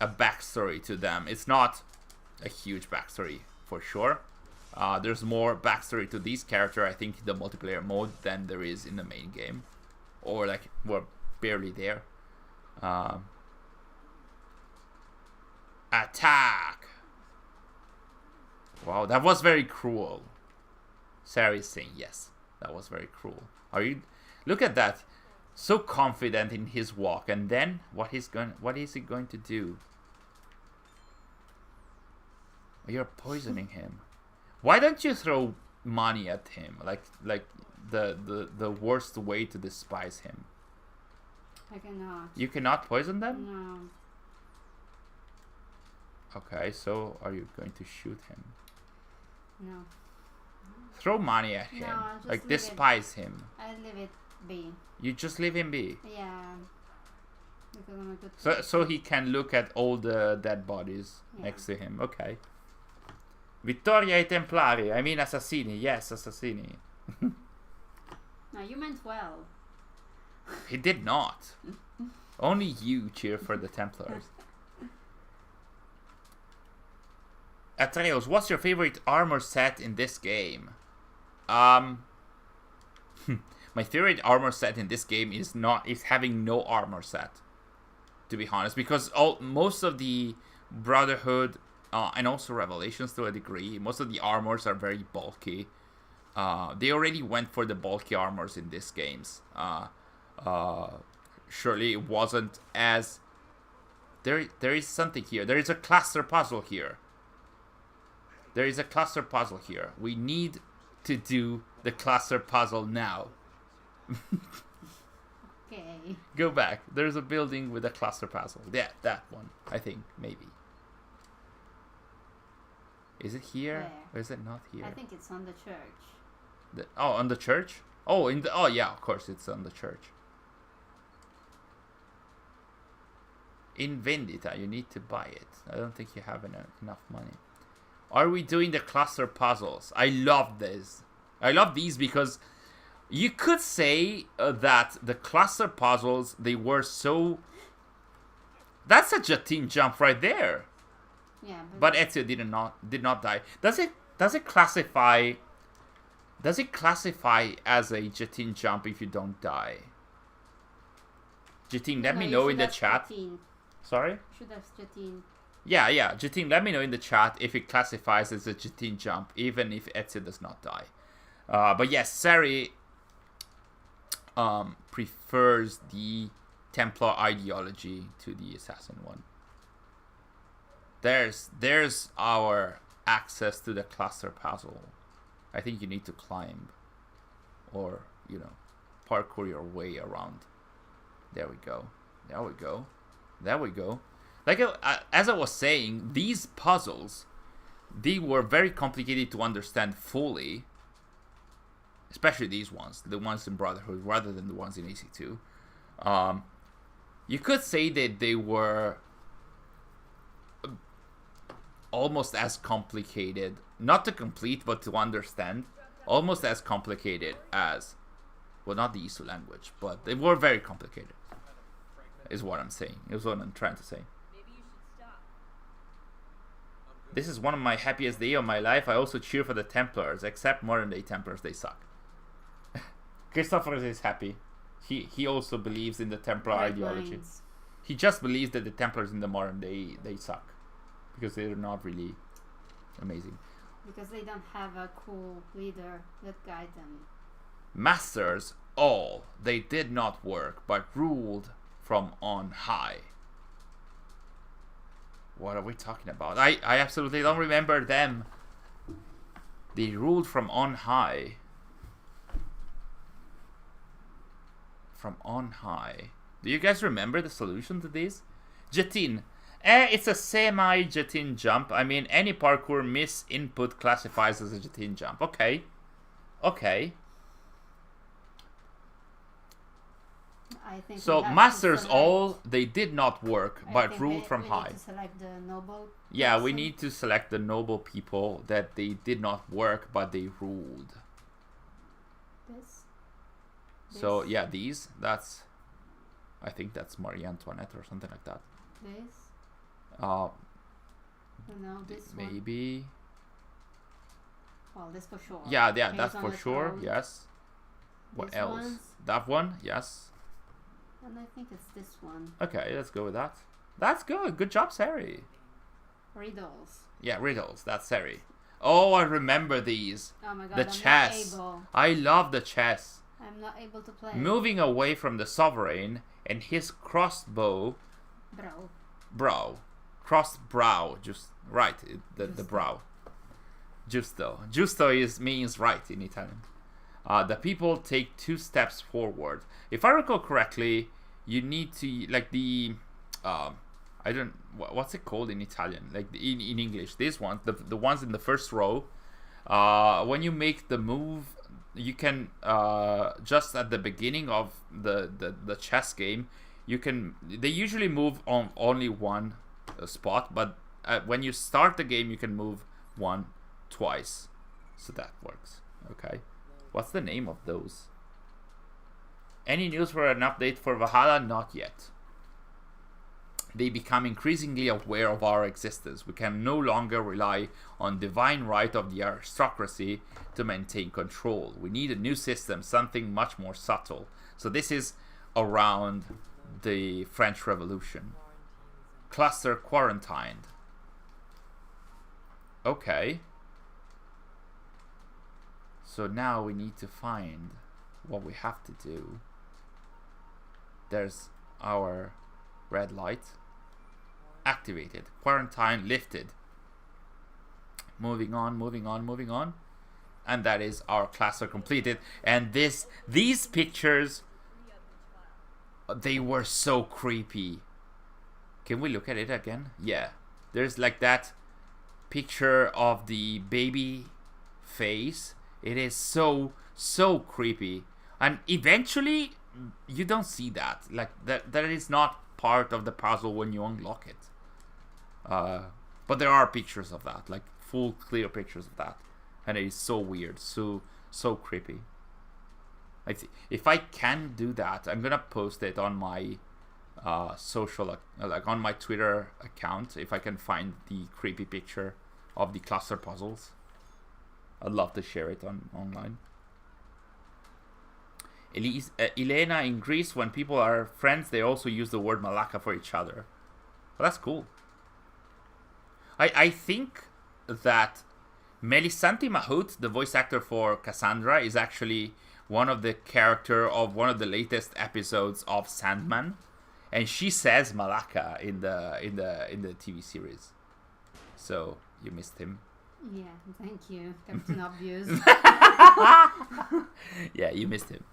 a backstory to them. It's not a huge backstory, for sure. There's more backstory to these characters, I think, in the multiplayer mode than there is in the main game. Or, like, we're barely there. Attack! Wow, that was very cruel. Sary is saying yes. That was very cruel. Are you... Look at that. So confident in his walk. And then, what is he going to do? You're poisoning him. Why don't you throw money at him? Like the worst way to despise him. I cannot. You cannot poison them? No. Okay, so are you going to shoot him? No. Throw money at him. No, just like, leave despise him. I leave it be. You just leave him be. Yeah. Because I'm a good So he can look at all the dead bodies Yeah. next to him. Okay. Vittoria ai Templari. I mean assassini. Yes, assassini. No, you meant well. He did not. Only you cheer for the Templars. Atreus, what's your favorite armor set in this game? My favorite armor set in this game is having no armor set, to be honest, because most of the Brotherhood and also Revelations to a degree, most of the armors are very bulky. They already went for the bulky armors in these games. Surely it wasn't as... There is something here. There is a cluster puzzle here. There is a cluster puzzle here. We need to do the cluster puzzle now. Okay. Go back. There's a building with a cluster puzzle. Yeah, that one. I think, maybe. Is it here? Or is it not here? I think it's on the church. On the church? Oh, oh yeah, of course it's on the church. In Vendita, you need to buy it. I don't think you have enough money. Are we doing the cluster puzzles? I love this. I love these because you could say that the cluster puzzles, they were so... That's such a team jump right there. Yeah, but Ezio did not die. Does it classify as a Jetin jump if you don't die? Jetin, let me know in the chat. Jetin. Sorry? Should have Jetin. Yeah. Jetin, let me know in the chat if it classifies as a Jetin jump, even if Ezio does not die. But yes, Sary prefers the Templar ideology to the Assassin one. There's our access to the cluster puzzle. I think you need to climb or, parkour your way around. There we go. Like, as I was saying, these puzzles, they were very complicated to understand fully. Especially these ones, the ones in Brotherhood, rather than the ones in AC2. You could say that they were almost as complicated, not to complete, but to understand, almost as complicated as, well, not the Isu language, but they were very complicated, is what I'm saying, is what I'm trying to say. This is one of my happiest days of my life. I also cheer for the Templars, except modern day Templars, they suck. Christopher is happy. He also believes in the Templar ideology. Lines. He just believes that the Templars in the modern day, they suck. Because they're not really amazing. Because they don't have a cool leader that guide them. Masters, all, they did not work, but ruled from on high. What are we talking about? I absolutely don't remember them. They ruled from on high. From on high. Do you guys remember the solution to this? Jetin. It's a semi-Jetin jump. I mean, any parkour miss input classifies as a Jetin jump. Okay. I think so Masters all, they did not work, but ruled from high. We need to select the noble yeah, person. we need to select the noble people that they did not work, but they ruled. This? So yeah, these. That's. I think that's Marie Antoinette or something like that. This? No, this maybe. One? Well, this for sure. Yeah, that's for sure. Yes. What else? Ones? That one, yes. And I think it's this one. Okay, let's go with that. That's good. Good job, Sary. Riddles. Yeah, riddles. That's Sary. Oh, I remember these. Oh my god, the chess. Not able. I love the chess. I'm not able to play. Moving away from the sovereign and his crossbow. Brow. Crossed brow. Just right. The brow. Giusto. Giusto means right in Italian. The people take 2 steps forward. If I recall correctly, you need to, like the, what's it called in Italian? Like in English, these ones, the ones in the first row, when you make the move, you can, just at the beginning of the chess game, they usually move on only one spot, but when you start the game, you can move one twice. So that works. Okay. What's the name of those? Any news for an update for Valhalla? Not yet. they become increasingly aware of our existence. We can no longer rely on divine right of the aristocracy to maintain control. We need a new system, something much more subtle. So this is around the French Revolution. Cluster quarantined. Okay. So now we need to find what we have to do. There's our red light. Activated. Quarantine lifted. Moving on, moving on, moving on. And that is our cluster completed. And these pictures, they were so creepy. Can we look at it again? Yeah. There's like that picture of the baby face. It is so creepy. And eventually, you don't see that. Like, that is not part of the puzzle when you unlock it. But there are pictures of that. Like, full, clear pictures of that. And it is so weird. So creepy. If I can do that, I'm gonna post it on my social, like on my Twitter account, if I can find the creepy picture of the cluster puzzles. I'd love to share it online. Elena, in Greece, when people are friends, they also use the word Malaka for each other. Well, that's cool. I think that Melisanti Mahout, the voice actor for Cassandra, is actually one of the character of one of the latest episodes of Sandman, and she says Malaka in the TV series. So you missed him. Yeah, thank you, Captain Obvious. Yeah, you missed him.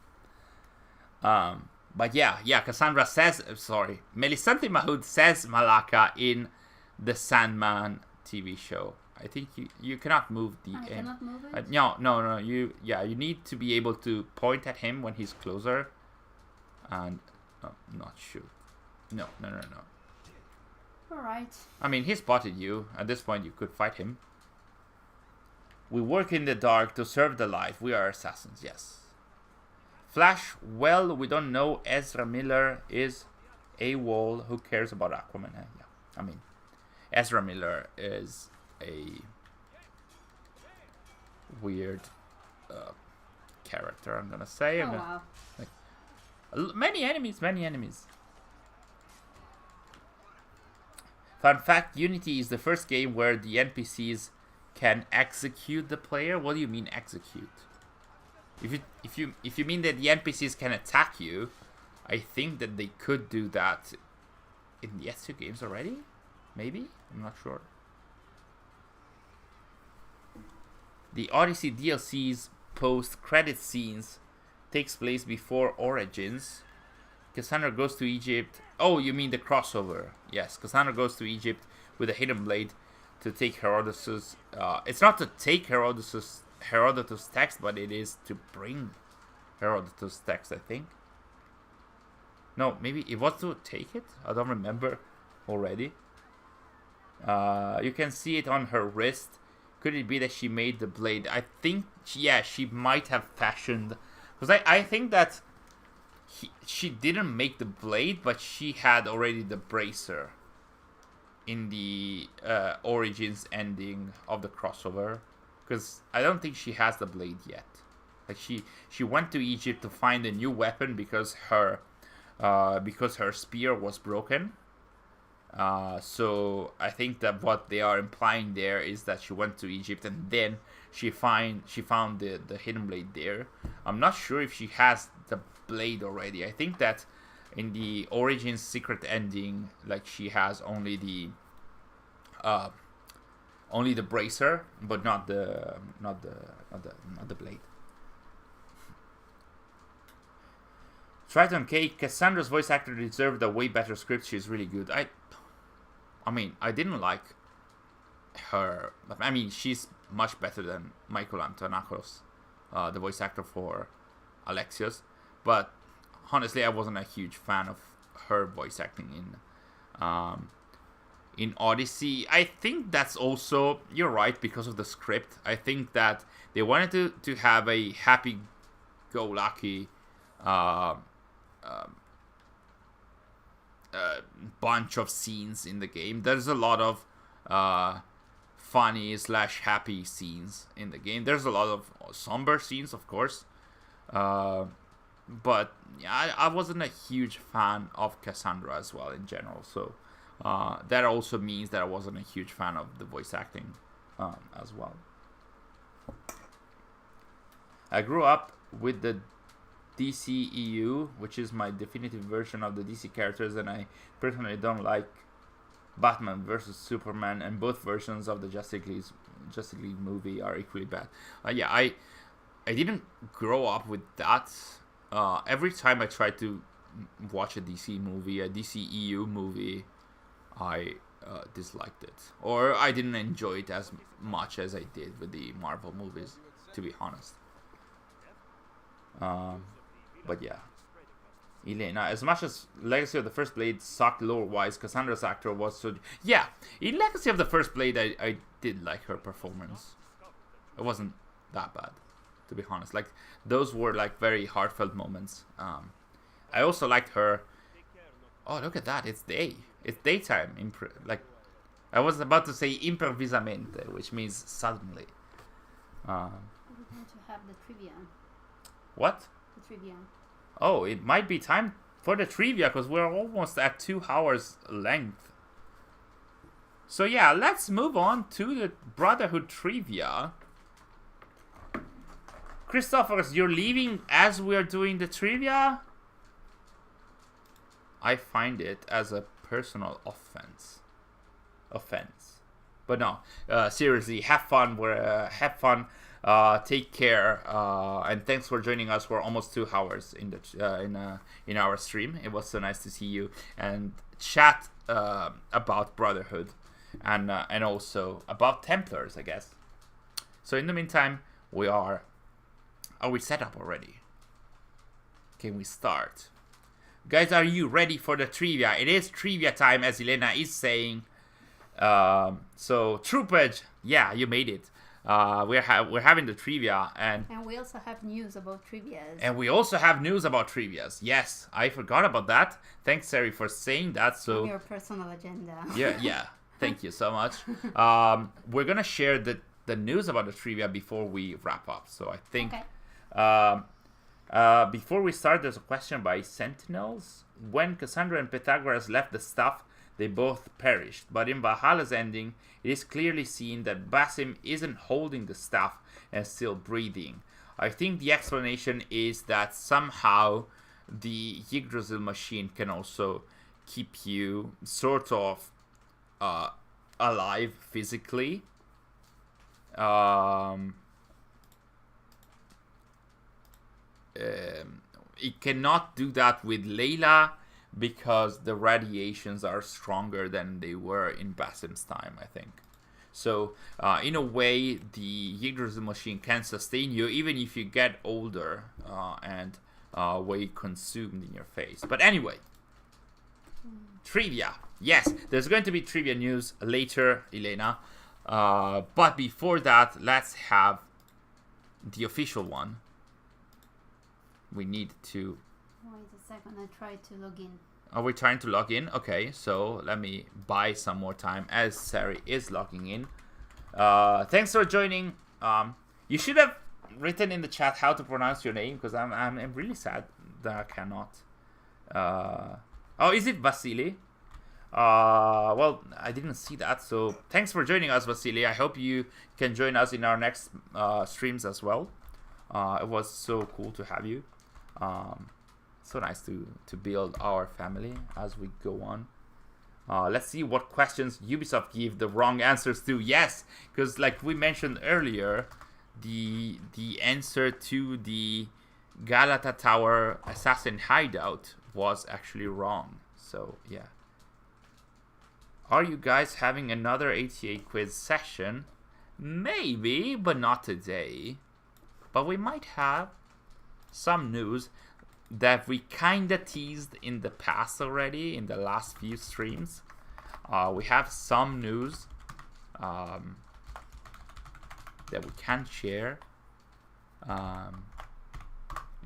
But yeah, Cassandra says, Melisanti Mahout says Malaka in the Sandman TV show. I think you cannot move the I cannot move it? No, you need to be able to point at him when he's closer and not shoot. No. Alright. I mean, he spotted you. At this point, you could fight him. We work in the dark to serve the light. We are assassins, yes. Flash, well, we don't know. Ezra Miller is AWOL. Who cares about Aquaman? Yeah, I mean, Ezra Miller is a weird character, I'm gonna say. Oh, wow. Like, many enemies. Fun fact, Unity is the first game where the NPCs can execute the player. What do you mean execute? If you mean that the NPCs can attack you, I think that they could do that in the S2 games already. Maybe? I'm not sure. The Odyssey DLC's post-credit scenes takes place before Origins. Cassandra goes to Egypt. Oh, you mean the crossover? Yes, Cassandra goes to Egypt with a hidden blade to take Herodotus. It's not to take Herodotus text, but it is to bring Herodotus text, I think. No, maybe it was to take it? I don't remember already. You can see it on her wrist. Could it be that she made the blade? I think, yeah, she might have fashioned... Because I think that she didn't make the blade, but she had already the bracer in the Origins ending of the crossover. Because I don't think she has the blade yet. Like she went to Egypt to find a new weapon because her spear was broken. So I think that what they are implying there is that she went to Egypt and then she found the hidden blade there. I'm not sure if she has the blade already. I think that in the Origins secret ending, like, she has only the bracer, but not the blade. Triton K, Cassandra's voice actor deserved a way better script. She's really good. I mean, I didn't like her. I mean, she's much better than Michael Antonakos, the voice actor for Alexios. But honestly, I wasn't a huge fan of her voice acting in Odyssey. I think that's also, you're right, because of the script. I think that they wanted to have a happy-go-lucky bunch of scenes in the game. There's a lot of funny / happy scenes in the game. There's a lot of somber scenes, of course. But yeah, I wasn't a huge fan of Cassandra as well in general. So that also means that I wasn't a huge fan of the voice acting as well. I grew up with the DCEU, which is my definitive version of the DC characters, and I personally don't like Batman vs Superman, and both versions of the Justice League movie are equally bad. Yeah, I didn't grow up with that. Every time I tried to watch a DC movie, a DCEU movie, I disliked it, or I didn't enjoy it as much as I did with the Marvel movies, to be honest. But yeah, Elena, as much as Legacy of the First Blade sucked lore-wise, Cassandra's actor was so... Yeah, in Legacy of the First Blade, I did like her performance. It wasn't that bad, to be honest. Like, those were like very heartfelt moments. I also liked her... Oh, look at that, it's day. It's daytime. Like, I was about to say improvvisamente, which means suddenly. We're going to have the trivia. What? The trivia. Oh, it might be time for the trivia because we're almost at 2 hours length. So yeah, let's move on to the Brotherhood Trivia. Christophorus, you're leaving as we're doing the trivia? I find it as a personal offense. But no, seriously, have fun. Have fun. Take care, and thanks for joining us for almost 2 hours in the in our stream. It was so nice to see you and chat about Brotherhood and also about Templars, I guess. So in the meantime, are we set up already? Can we start? Guys, are you ready for the trivia? It is trivia time, as Elena is saying. So Troopage, yeah, you made it. We're having the trivia, and we also have news about trivias. And we also have news about trivias. Yes, I forgot about that. Thanks, Sary, for saying that. So on your personal agenda. yeah. Thank you so much. We're gonna share the news about the trivia before we wrap up. So I think before we start, there's a question by Sentinels. When Cassandra and Pythagoras left the staff, they both perished, but in Valhalla's ending, it is clearly seen that Basim isn't holding the staff and still breathing. I think the explanation is that somehow the Yggdrasil machine can also keep you sort of alive physically. It cannot do that with Layla, because the radiations are stronger than they were in Basim's time, I think. So, in a way, the Yggdrasil machine can sustain you even if you get older and way consumed in your face. But anyway, trivia. Yes, there's going to be trivia news later, Elena. But before that, let's have the official one. We need to... Wait a second, I try to log in. Are we trying to log in? Okay, so let me buy some more time as Sary is logging in. Thanks for joining. You should have written in the chat how to pronounce your name, because I'm really sad that I cannot. Oh, is it Vasily? Well, I didn't see that, so thanks for joining us, Vasily. I hope you can join us in our next streams as well. It was so cool to have you. So nice to build our family as we go on. Let's see what questions Ubisoft give the wrong answers to. Yes, because like we mentioned earlier, the answer to the Galata Tower assassin hideout was actually wrong. So yeah. Are you guys having another ATA quiz session? Maybe, but not today. But we might have some news that we kinda teased in the past already, in the last few streams. We have some news that we can share.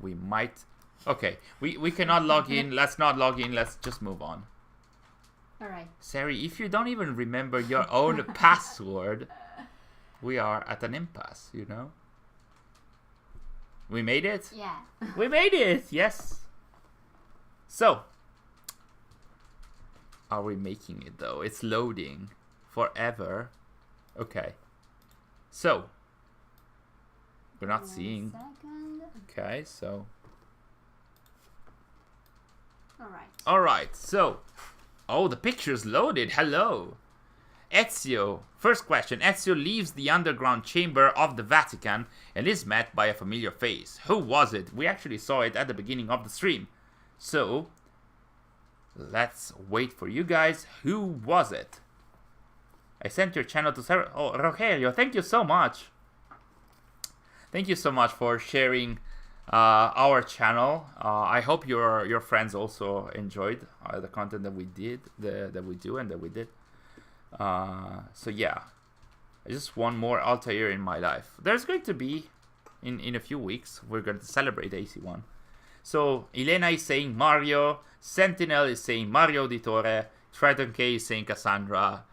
We might... Okay, we cannot log in. Let's not log in. Let's just move on. Alright. Sary, if you don't even remember your own password, we are at an impasse, you know? We made it? Yeah. We made it! Yes! So, are we making it though? It's loading forever. Okay. So, we're not seeing. Second. Okay, so. Alright. Alright, so. Oh, the picture's loaded. Hello. Ezio. First question. Ezio leaves the underground chamber of the Vatican and is met by a familiar face. Who was it? We actually saw it at the beginning of the stream. So, let's wait for you guys. Who was it? I sent your channel to Sarah. Oh, Rogelio, thank you so much. Thank you so much for sharing our channel. I hope your friends also enjoyed the content that we did, that we do, and that we did. So yeah, I just want more Altair in my life. There's going to be in a few weeks. We're going to celebrate AC1. So Elena is saying Mario. Sentinel is saying Mario Auditore. Triton K is saying Cassandra.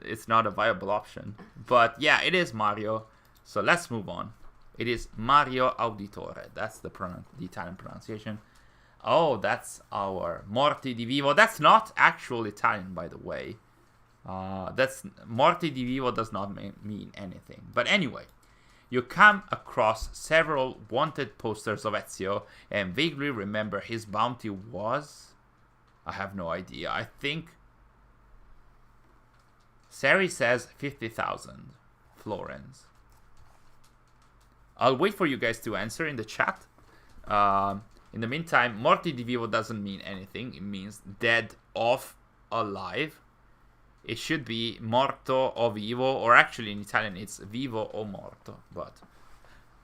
It's not a viable option, but yeah, it is Mario. So let's move on. It is Mario Auditore. That's the Italian pronunciation. Oh, that's our Morti di Vivo. That's not actual Italian, by the way. That's Morti di Vivo does not mean anything. But anyway, you come across several wanted posters of Ezio and vaguely remember his bounty was... I have no idea. I think... Sary says 50,000 florins. I'll wait for you guys to answer in the chat. In the meantime, Morti di Vivo doesn't mean anything. It means dead of alive. It should be morto o vivo, or actually in Italian it's vivo o morto. But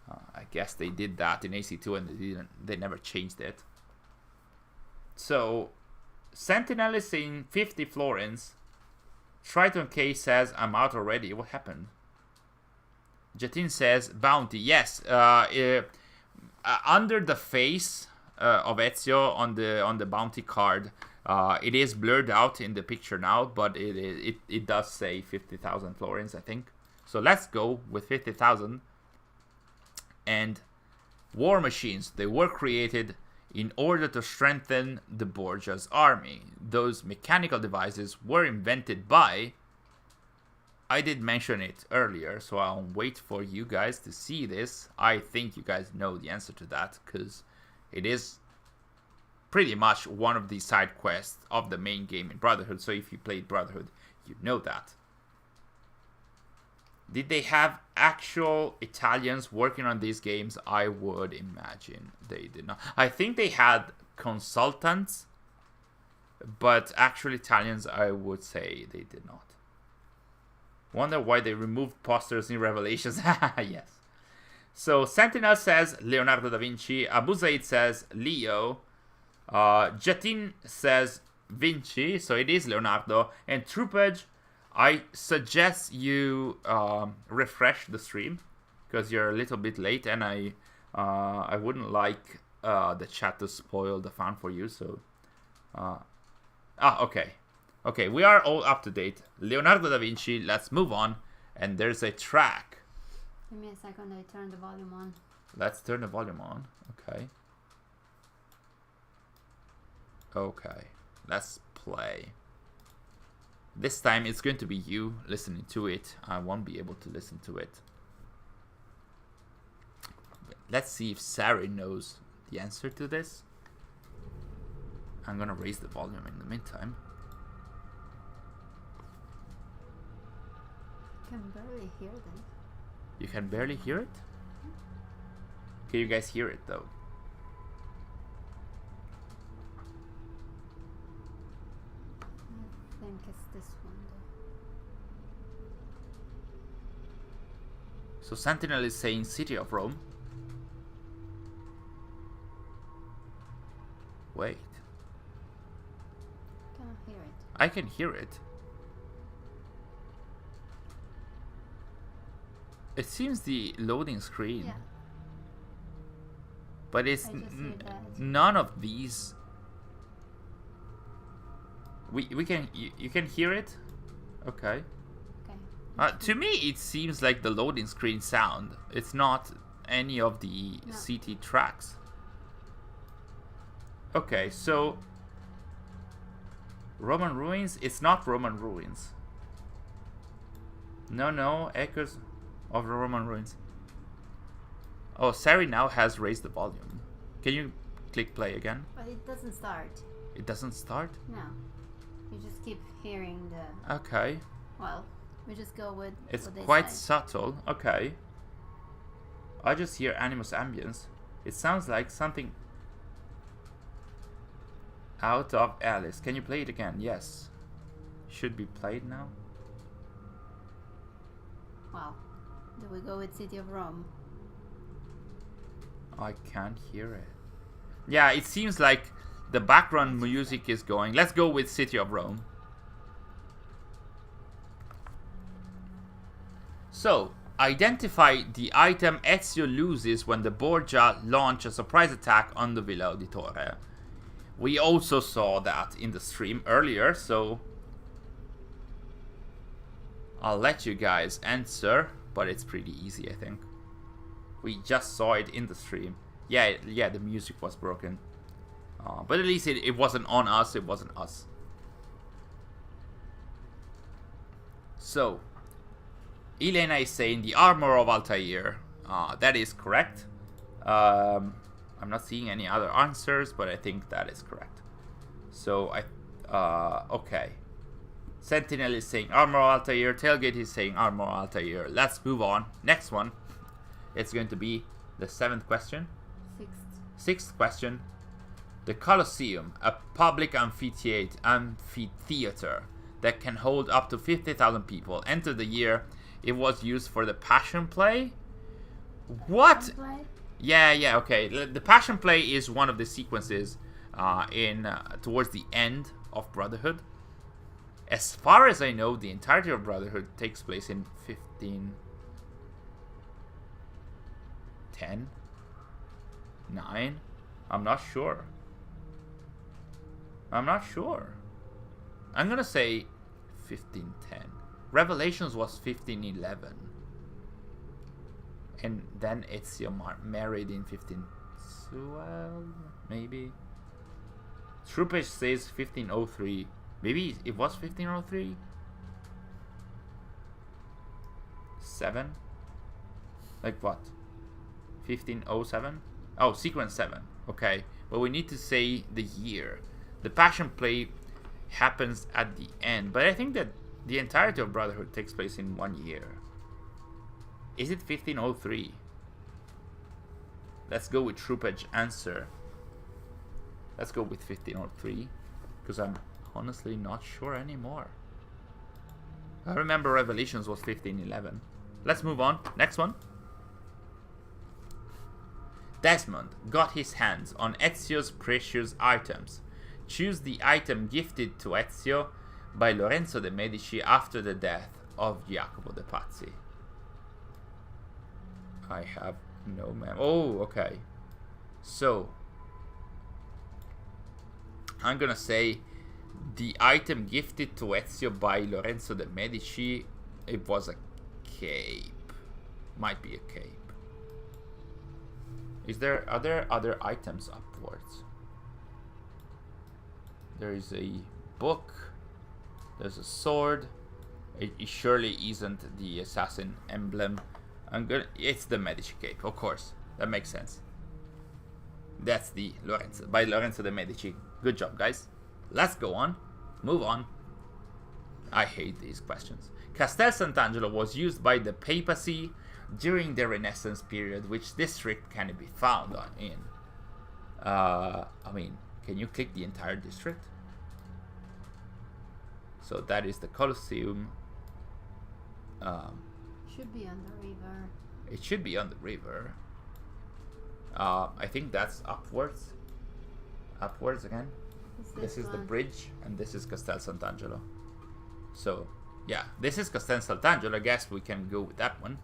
I guess they did that in AC2 and they never changed it. So Sentinel is saying 50 florins. Triton K says I'm out already. What happened? Jatin says bounty. Yes, under the face of Ezio on the bounty card, it is blurred out in the picture now, but it does say 50,000 florins, I think. So let's go with 50,000. And war machines, they were created in order to strengthen the Borgia's army. Those mechanical devices were invented by... I did mention it earlier, so I'll wait for you guys to see this. I think you guys know the answer to that, because it is pretty much one of the side quests of the main game in Brotherhood. So if you played Brotherhood, you know that. Did they have actual Italians working on these games? I would imagine they did not. I think they had consultants, but actual Italians, I would say they did not. Wonder why they removed posters in Revelations. Yes. So Sentinel says Leonardo da Vinci. Abu Zaid says Leo. Jatin says Vinci. So it is Leonardo. And Troopage, I suggest you refresh the stream because you're a little bit late, and I wouldn't like the chat to spoil the fun for you. So okay. Okay, we are all up to date. Leonardo da Vinci, let's move on. And there's a track. Give me a second, I turn the volume on. Let's turn the volume on. Okay. Okay, let's play. This time it's going to be you listening to it. I won't be able to listen to it. Let's see if Sary knows the answer to this. I'm gonna raise the volume in the meantime. I can barely hear this. You can barely hear it? Can you guys hear it though? I think it's this one though. So Sentinel is saying City of Rome. Wait. I cannot hear it. I can hear it. It seems the loading screen. Yeah. But it's I just see that. none of these. We can you can hear it? Okay. Okay. To me, it seems like the loading screen sound. It's not any of the CT tracks. Okay, so Roman ruins. It's not Roman ruins. No, echoes of the Roman ruins. Oh, Sary now has raised the volume. Can you click play again? But it doesn't start. It doesn't start? No. You just keep hearing the... Okay. Well, we just go with It's what they quite say. subtle. Okay. I just hear Animus ambience. It sounds like something out of Alice. Can you play it again? Yes. Should be played now. Wow. Do we go with City of Rome? I can't hear it. Yeah, it seems like the background music is going. Let's go with City of Rome. So, identify the item Ezio loses when the Borgia launch a surprise attack on the Villa Auditore. We also saw that in the stream earlier, so I'll let you guys answer, but it's pretty easy, I think. We just saw it in the stream. Yeah, the music was broken. But at least it wasn't on us, it wasn't us. So, Elena is saying the armor of Altair. That is correct. I'm not seeing any other answers, but I think that is correct. So, okay. Sentinel is saying armor of Altair. Tailgate is saying armor of Altair. Let's move on. Next one. It's going to be the 7th question. 6th question. The Colosseum, a public amphitheater that can hold up to 50,000 people, entered the year it was used for the Passion Play. What? Yeah, okay. The Passion Play is one of the sequences towards the end of Brotherhood. As far as I know, the entirety of Brotherhood takes place in 1510, 9. I'm not sure. I'm gonna say 1510. Revelations was 1511. And then Ezio married in 1512, maybe. Trupesh says 1503. Maybe it was 1503? 7? Like what? 1507? Oh, sequence 7. Okay. Well, we need to say the year. The Passion Play happens at the end. But I think that the entirety of Brotherhood takes place in 1 year. Is it 1503? Let's go with Troopage answer. Let's go with 1503. Because I'm honestly not sure anymore. I remember Revelations was 1511. Let's move on. Next one. Desmond got his hands on Ezio's precious items. Choose the item gifted to Ezio by Lorenzo de' Medici after the death of Jacopo de' Pazzi. I have no memory. Oh, okay. So, I'm gonna say the item gifted to Ezio by Lorenzo de' Medici, it was a cape. Might be a cape. Are there other items upwards? There is a book. There's a sword. It surely isn't the assassin emblem. It's the Medici cape, of course. That makes sense. That's the Lorenzo de' Medici. Good job, guys. Let's go on. Move on. I hate these questions. Castel Sant'Angelo was used by the papacy during the Renaissance period. Which district can it be found in? I mean, can you click the entire district? So that is the Colosseum. Should be on the river. It should be on the river. I think that's upwards. Upwards again. This is the bridge, and this is Castel Sant'Angelo. So, yeah, this is Castel Sant'Angelo. I guess we can go with that one.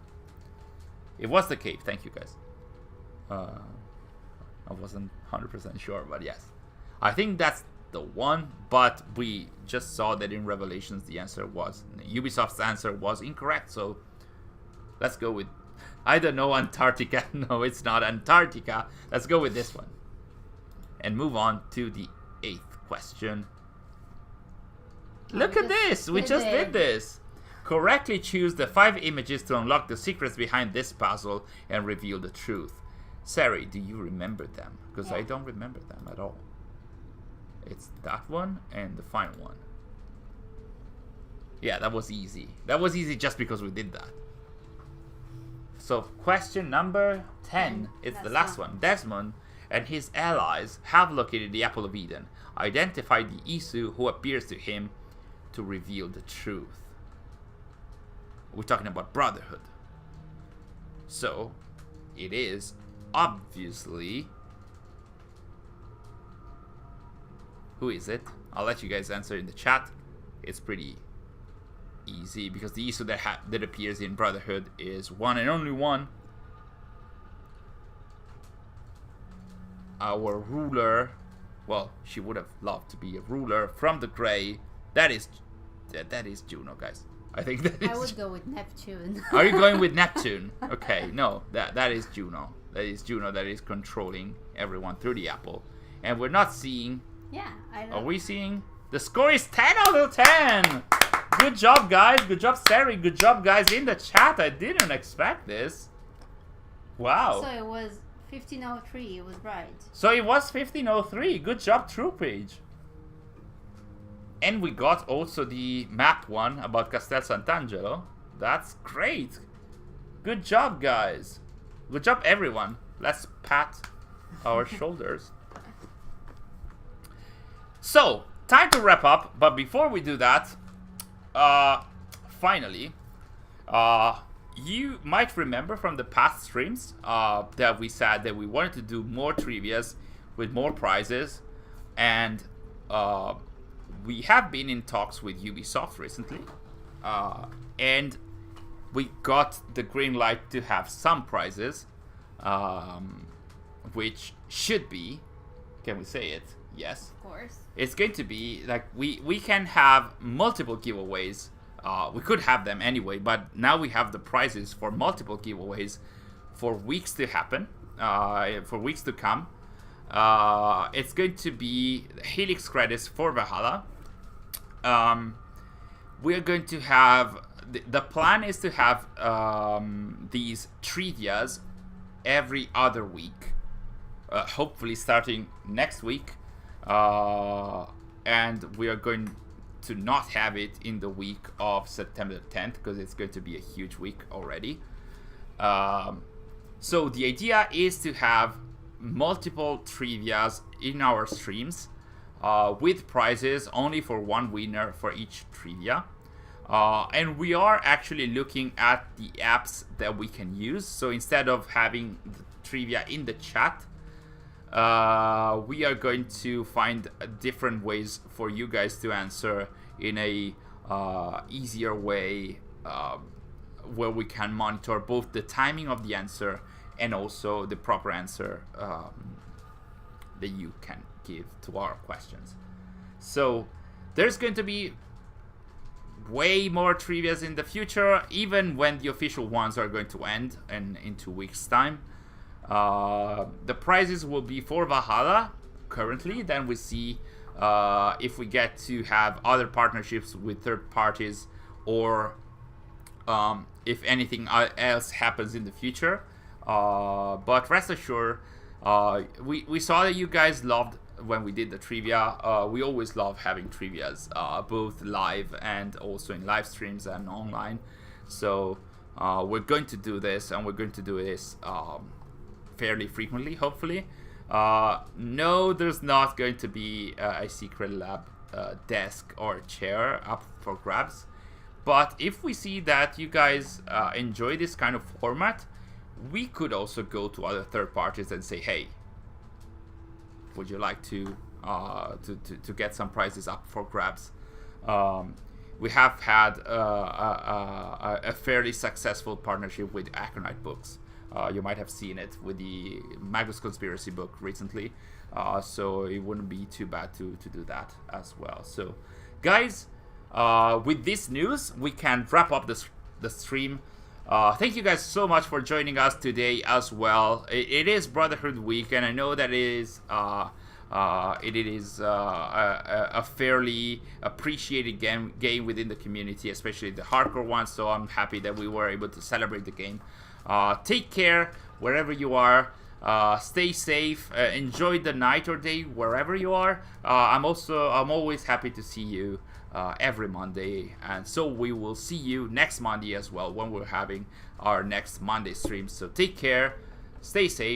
It was the cave. Thank you, guys. I wasn't 100% sure, but yes. I think that's the one, but we just saw that in Revelations the answer was, Ubisoft's answer was incorrect, so let's go with, I don't know, Antarctica. No, it's not Antarctica. Let's go with this one. And move on to the 8th question. Look at this! We just did this! Correctly choose the 5 images to unlock the secrets behind this puzzle and reveal the truth. Sary, do you remember them? Because I don't remember them at all. It's that one and the final one. Yeah, that was easy. That was easy just because we did that. So, question number 10. It's the last one. Desmond and his allies have located the Apple of Eden. Identify the Isu who appears to him to reveal the truth. We're talking about Brotherhood. So, it is obviously... Who is it? I'll let you guys answer in the chat. It's pretty easy because the Isu that appears in Brotherhood is one and only one. Our ruler. Well, she would have loved to be a ruler from the Grey. That is Juno, guys. I think that is. I would go with Neptune. Are you going with Neptune? Okay, no, that is Juno. That is Juno that is controlling everyone through the apple. And we're not seeing... Yeah, I know. Are we seeing... The score is 10 out of 10! Good job, guys. Good job, Sary. Good job, guys, in the chat. I didn't expect this. Wow. So it was 1503. It was right. So it was 1503. Good job, TruePage. And we got also the map one about Castel Sant'Angelo. That's great. Good job, guys. Good job, everyone. Let's pat our shoulders. So, time to wrap up. But before we do that, finally, you might remember from the past streams that we said that we wanted to do more trivias with more prizes. And... we have been in talks with Ubisoft recently, and we got the green light to have some prizes, which should be, can we say it? Yes. Of course. It's going to be, like, we can have multiple giveaways. We could have them anyway, but now we have the prizes for multiple giveaways for weeks to happen, for weeks to come. It's going to be Helix credits for Valhalla. We are going to have... The plan is to have these trivias every other week. Hopefully starting next week. And we are going to not have it in the week of September 10th because it's going to be a huge week already. So the idea is to have multiple trivias in our streams with prizes only for one winner for each trivia. And we are actually looking at the apps that we can use. So instead of having the trivia in the chat, we are going to find different ways for you guys to answer in a easier way, where we can monitor both the timing of the answer and also the proper answer that you can give to our questions. So there's going to be way more trivias in the future, even when the official ones are going to end in 2 weeks' time. The prizes will be for Valhalla currently. Then we see if we get to have other partnerships with third parties, or if anything else happens in the future. But rest assured, we saw that you guys loved when we did the trivia. We always love having trivias, both live and also in live streams and online. So we're going to do this, and we're going to do this fairly frequently, hopefully. No, there's not going to be a secret lab desk or chair up for grabs. But if we see that you guys enjoy this kind of format, we could also go to other third parties and say, hey, would you like to get some prizes up for grabs? We have had a fairly successful partnership with Aconite Books. You might have seen it with the Magus Conspiracy book recently. so it wouldn't be too bad to do that as well. So guys, with this news, we can wrap up the stream. Thank you guys so much for joining us today as well. It is Brotherhood week, and I know that it is a fairly appreciated game within the community, especially the hardcore one. So I'm happy that we were able to celebrate the game. Take care wherever you are. Stay safe. Enjoy the night or day wherever you are. I'm always happy to see you every Monday, and so we will see you next Monday as well when we're having our next Monday stream. So take care, stay safe.